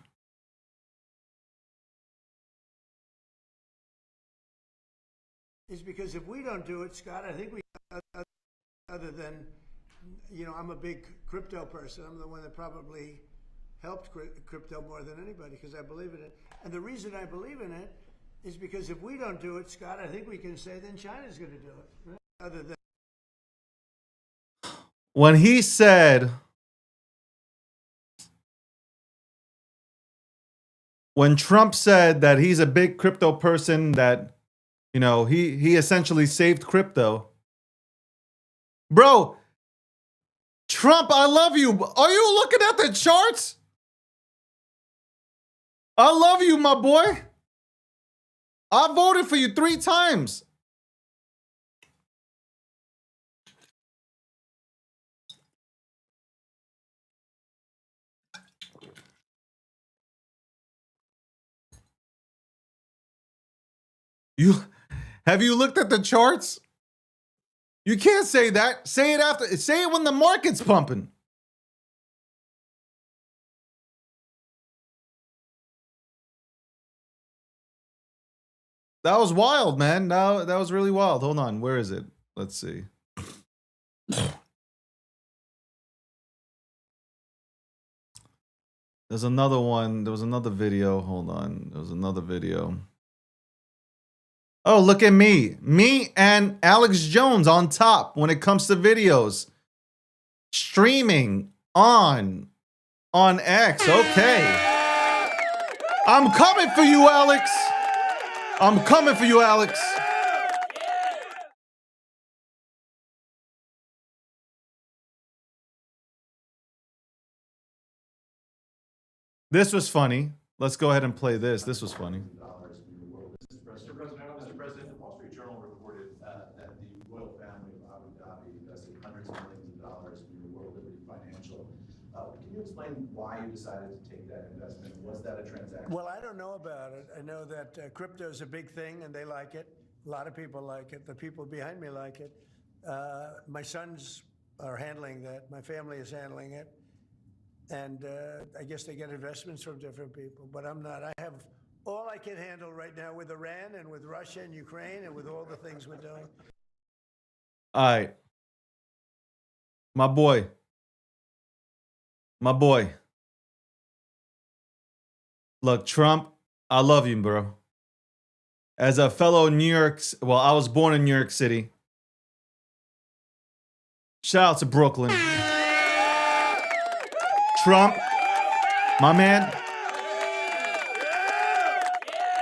Is because if we don't do it, Scott, I think we, other than, you know, I'm a big crypto person. I'm the one that probably helped crypto more than anybody because I believe in it. And the reason I believe in it is because if we don't do it, Scott, I think we can say then China's going to do it. Right? Other than when he said, when Trump said that he's a big crypto person, that, you know, he essentially saved crypto. Bro, Trump, I love you. Are you looking at the charts? I love you, my boy. I voted for you 3 times. Have you looked at the charts? You can't say that. Say it after. Say it when the market's pumping. That was wild, man. That was really wild. Hold on. Where is it? Let's see. There's another one. There was another video. Hold on. There was another video. Oh, look at me. Me and Alex Jones on top when it comes to videos. Streaming on X. Okay. I'm coming for you, Alex. I'm coming for you, Alex. This was funny. Let's go ahead and play this. This was funny. Mr. President, the Wall Street Journal reported that the royal family of Abu Dhabi invested hundreds of millions of dollars in World Liberty Financial. Can you explain why you decided to take that investment? Was that a transaction? well, I don't know about it. I know that crypto is a big thing and they like it. A lot of people like it. The people behind me like it. My sons are handling that. My family is handling it. And I guess they get investments from different people, but I'm not. I have all I can handle right now with Iran and with Russia and Ukraine and with all the things we're doing. All right. My boy. my boy. Look, Trump, I love you, bro. As a fellow New York, well, I was born in New York City. Shout out to Brooklyn. Trump, my man.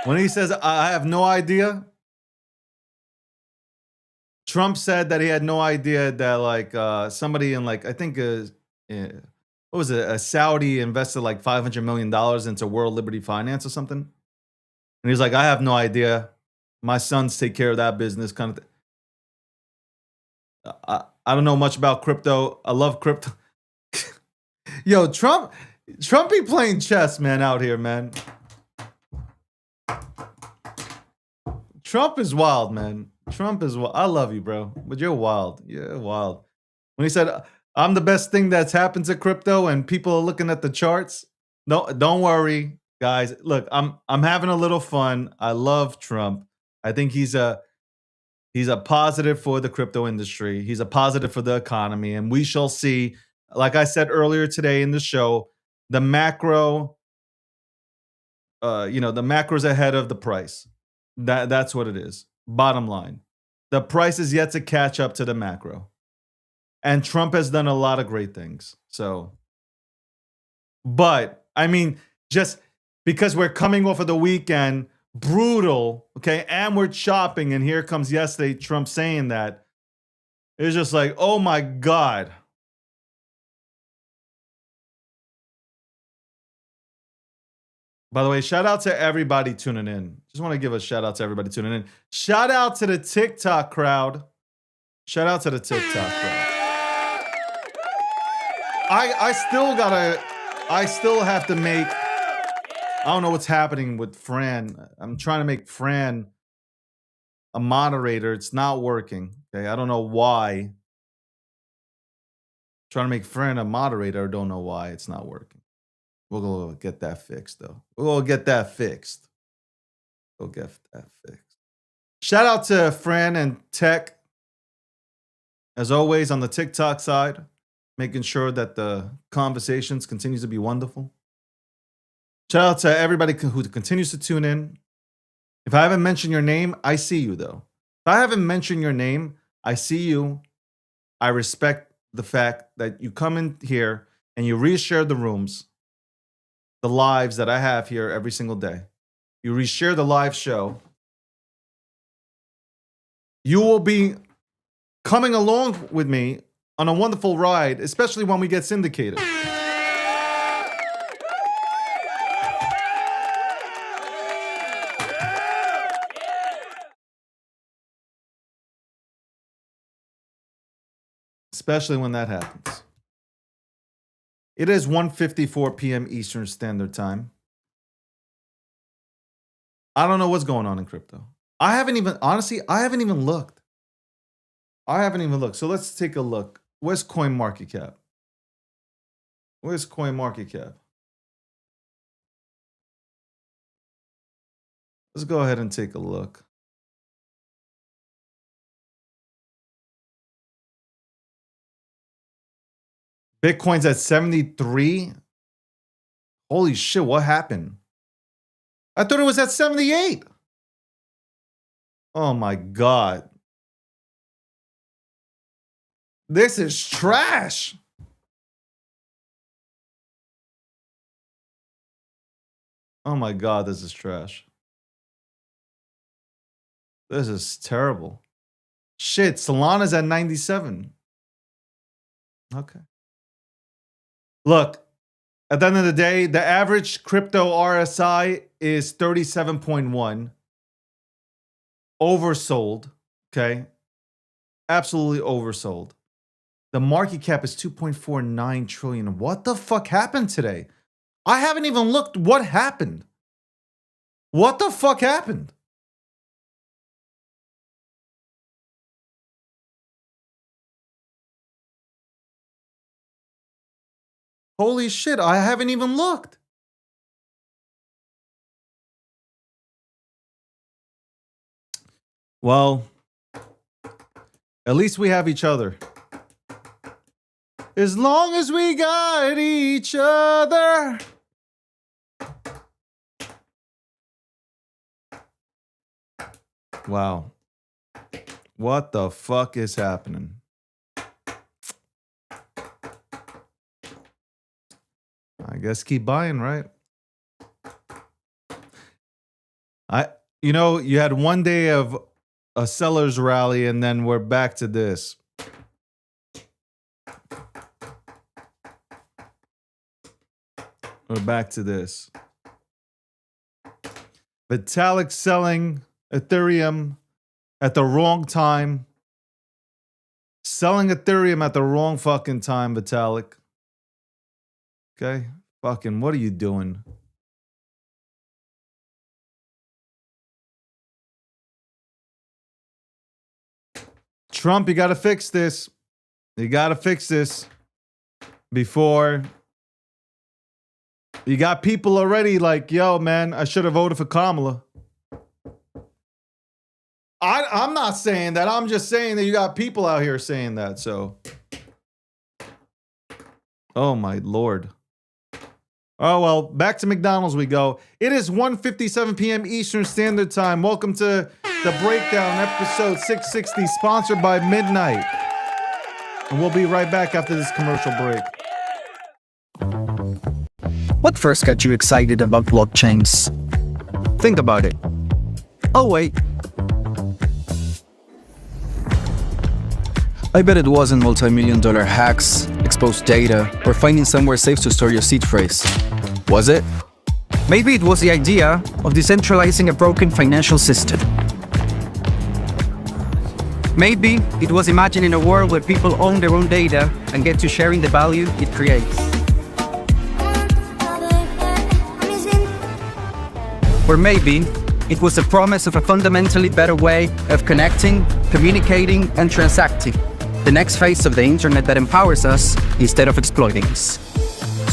When he says, I have no idea, Trump said that he had no idea that like somebody in like, I think, what was it? A Saudi invested like $500 million into World Liberty Finance or something. And he's like, I have no idea. My sons take care of that business kind of thing. I don't know much about crypto. I love crypto. Yo, Trump be playing chess, man, out here, man. Trump is wild, man. Trump is wild. I love you, bro, but you're wild. You're wild. When he said, I'm the best thing that's happened to crypto and people are looking at the charts. No, don't worry, guys. Look, I'm having a little fun. I love Trump. I think he's a positive for the crypto industry. He's a positive for the economy, and we shall see. Like I said earlier today in the show, the macro, the macro's ahead of the price. That's what it is. Bottom line, the price is yet to catch up to the macro, and Trump has done a lot of great things. So, but I mean, just because we're coming off of the weekend, brutal, okay, and we're chopping, and here comes yesterday Trump saying that. It's just like, oh my God. By the way, shout out to everybody tuning in. Just want to give a shout out to everybody tuning in. Shout out to the TikTok crowd. Shout out to the TikTok crowd. I still have to make, I don't know what's happening with Fran. I'm trying to make Fran a moderator. It's not working. Okay, I don't know why. Trying to make Fran a moderator. I don't know why it's not working. We'll go get that fixed, though. We'll go get that fixed. Go get that fixed. Shout out to Fran and Tech, as always, on the TikTok side, making sure that the conversations continues to be wonderful. Shout out to everybody who continues to tune in. If I haven't mentioned your name, I see you, though. If I haven't mentioned your name, I see you. I respect the fact that you come in here and you reshare the rooms, the lives that I have here every single day. You reshare the live show. You will be coming along with me on a wonderful ride, especially when we get syndicated. Especially when that happens. It is 1:54 p.m. Eastern Standard Time. I don't know what's going on in crypto. I haven't even looked. So let's take a look. Where's CoinMarketCap? Let's go ahead and take a look. Bitcoin's at 73. Holy shit, what happened? I thought it was at 78. Oh my God. This is trash. Oh my God, this is trash. This is terrible. Shit, Solana's at 97. Okay. Look, at the end of the day, the average crypto RSI is 37.1. Oversold, okay? Absolutely oversold. The market cap is 2.49 trillion. What the fuck happened today? I haven't even looked. What happened? What the fuck happened? Holy shit, I haven't even looked. Well, at least we have each other. as long as we got each other. Wow. What the fuck is happening? I guess keep buying, right? You had one day of a seller's rally and then we're back to this. We're back to this. Vitalik selling Ethereum at the wrong time. Selling Ethereum at the wrong fucking time, Vitalik. Okay? Fucking, what are you doing? Trump, you gotta fix this. You gotta fix this before. You got people already like, yo, man, I should have voted for Kamala. I'm not saying that. I'm just saying that you got people out here saying that. So, oh my Lord. Oh, well, back to McDonald's we go. It is 1:57 p.m. Eastern Standard Time. Welcome to The Breakdown, episode 660, sponsored by Midnight. And we'll be right back after this commercial break. What first got you excited about blockchains? Think about it. Oh, wait. I bet it wasn't multi-million-dollar hacks, exposed data, or finding somewhere safe to store your seed phrase. Was it? Maybe it was the idea of decentralizing a broken financial system. Maybe it was imagining a world where people own their own data and get to sharing the value it creates. Or maybe it was the promise of a fundamentally better way of connecting, communicating, and transacting. The next phase of the internet that empowers us instead of exploiting us.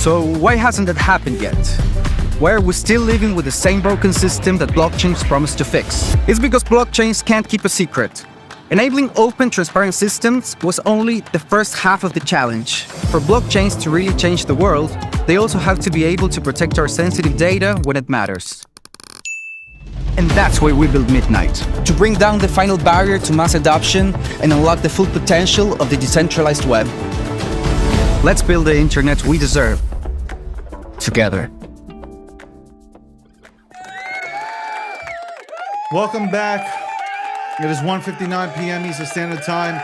So why hasn't that happened yet? Why are we still living with the same broken system that blockchains promise to fix? It's because blockchains can't keep a secret. Enabling open, transparent systems was only the first half of the challenge. For blockchains to really change the world, they also have to be able to protect our sensitive data when it matters. And that's why we built Midnight, to bring down the final barrier to mass adoption and unlock the full potential of the decentralized web. Let's build the internet we deserve, together. Welcome back. It is 1:59 p.m. Eastern Standard Time.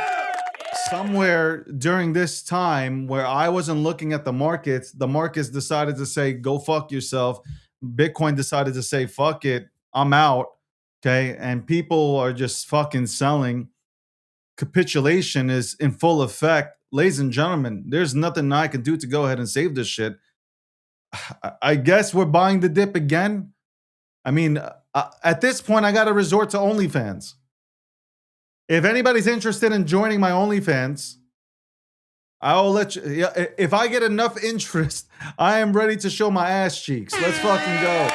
Somewhere during this time where I wasn't looking at the markets decided to say, go fuck yourself. Bitcoin decided to say, fuck it. I'm out, okay? And people are just fucking selling. Capitulation is in full effect. Ladies and gentlemen, there's nothing I can do to go ahead and save this shit. I guess we're buying the dip again. I mean, at this point, I got to resort to OnlyFans. If anybody's interested in joining my OnlyFans, I'll let you. Yeah, if I get enough interest, I am ready to show my ass cheeks. Let's fucking go.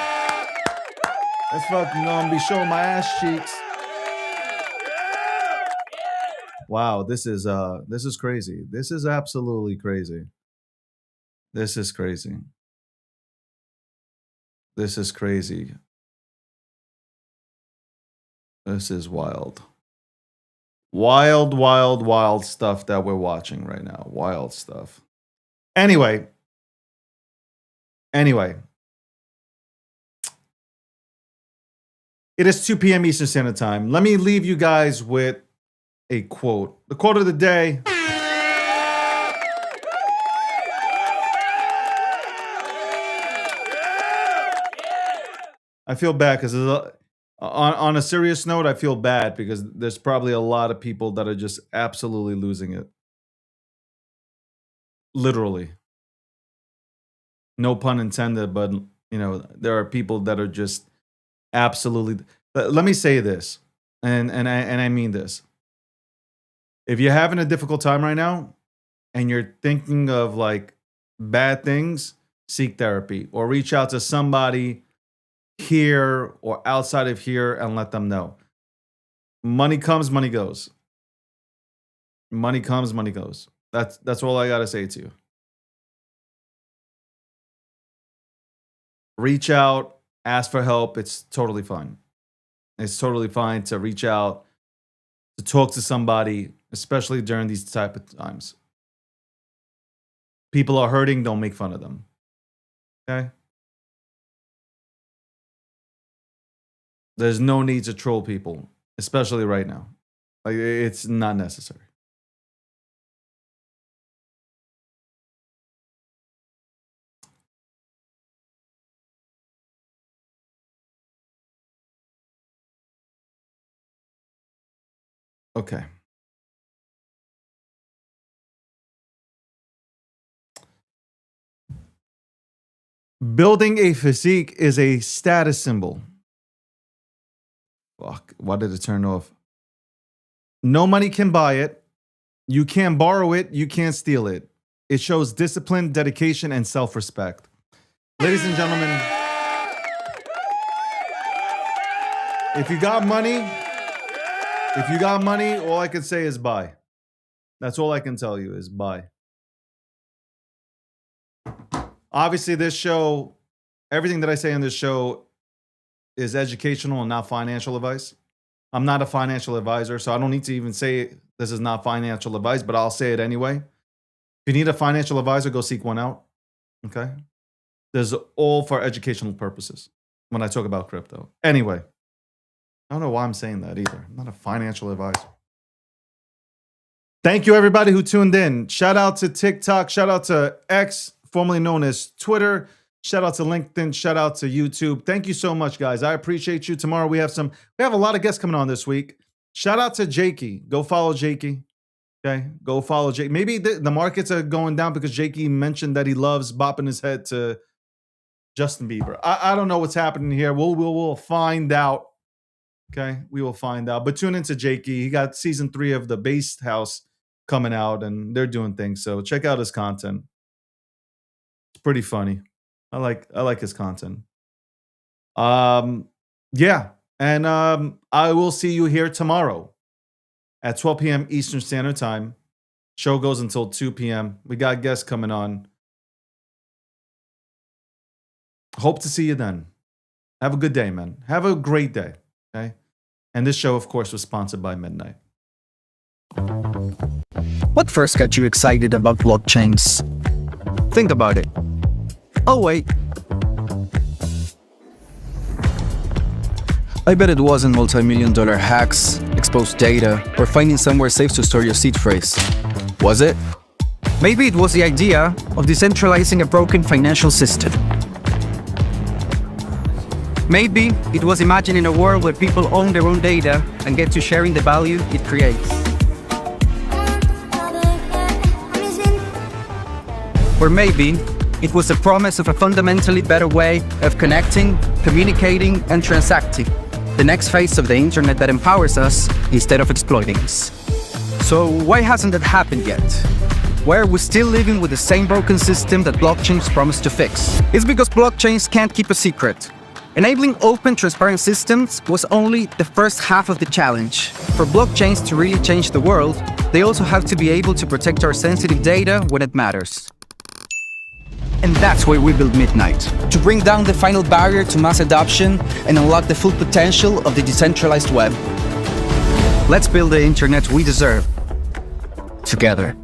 Let's fucking go and be showing my ass cheeks. Wow, this is crazy. This is absolutely crazy. This is crazy. This is crazy. This is wild. Wild, wild, wild stuff that we're watching right now. Wild stuff. Anyway. It is 2 p.m. Eastern Standard Time. Let me leave you guys with a quote. The quote of the day. I feel bad because on a serious note, I feel bad because there's probably a lot of people that are just absolutely losing it. Literally. No pun intended, but there are people that are just absolutely. Let me say this, and I mean this. If you're having a difficult time right now and you're thinking of like bad things, seek therapy or reach out to somebody here or outside of here and let them know. Money comes, money goes. Money comes, money goes. That's all I gotta say to you. Reach out, ask for help. It's totally fine. It's totally fine to reach out, to talk to somebody, especially during these type of times. People are hurting, don't make fun of them. Okay? There's no need to troll people, especially right now. Like, it's not necessary. Okay. Building a physique is a status symbol. Fuck, why did it turn off? No money can buy it. You can't borrow it. You can't steal it. It shows discipline, dedication, and self-respect. Ladies and gentlemen, if you got money, all I can say is buy. That's all I can tell you is buy. Obviously, this show, everything that I say in this show is educational and not financial advice. I'm not a financial advisor, so I don't need to even say this is not financial advice, but I'll say it anyway. If you need a financial advisor, go seek one out. Okay? There's all for educational purposes when I talk about crypto. Anyway, I don't know why I'm saying that either. I'm not a financial advisor. Thank you, everybody who tuned in. Shout out to TikTok. Shout out to X, formerly known as Twitter. Shout out to LinkedIn. Shout out to YouTube. Thank you so much, guys. I appreciate you. Tomorrow we have a lot of guests coming on this week. Shout out to Jakey. Go follow Jakey. Okay, go follow Jakey. Maybe the markets are going down because Jakey mentioned that he loves bopping his head to Justin Bieber. I don't know what's happening here. We'll find out. Okay, we will find out. But tune into Jakey. He got season 3 of The Based House coming out, and they're doing things. So check out his content. It's pretty funny. I like his content. Yeah. And I will see you here tomorrow at 12 p.m. Eastern Standard Time. Show goes until 2 p.m. We got guests coming on. Hope to see you then. Have a good day, man. Have a great day. Okay. And this show, of course, was sponsored by Midnight. What first got you excited about blockchains? Think about it. Oh, wait. I bet it wasn't multi-million-dollar hacks, exposed data, or finding somewhere safe to store your seed phrase. Was it? Maybe it was the idea of decentralizing a broken financial system. Maybe it was imagining a world where people own their own data and get to sharing the value it creates. Or maybe it was the promise of a fundamentally better way of connecting, communicating, and transacting. The next phase of the internet that empowers us instead of exploiting us. So why hasn't that happened yet? Why are we still living with the same broken system that blockchains promise to fix? It's because blockchains can't keep a secret. Enabling open, transparent systems was only the first half of the challenge. For blockchains to really change the world, they also have to be able to protect our sensitive data when it matters. And that's why we build Midnight, to bring down the final barrier to mass adoption and unlock the full potential of the decentralized web. Let's build the internet we deserve, together.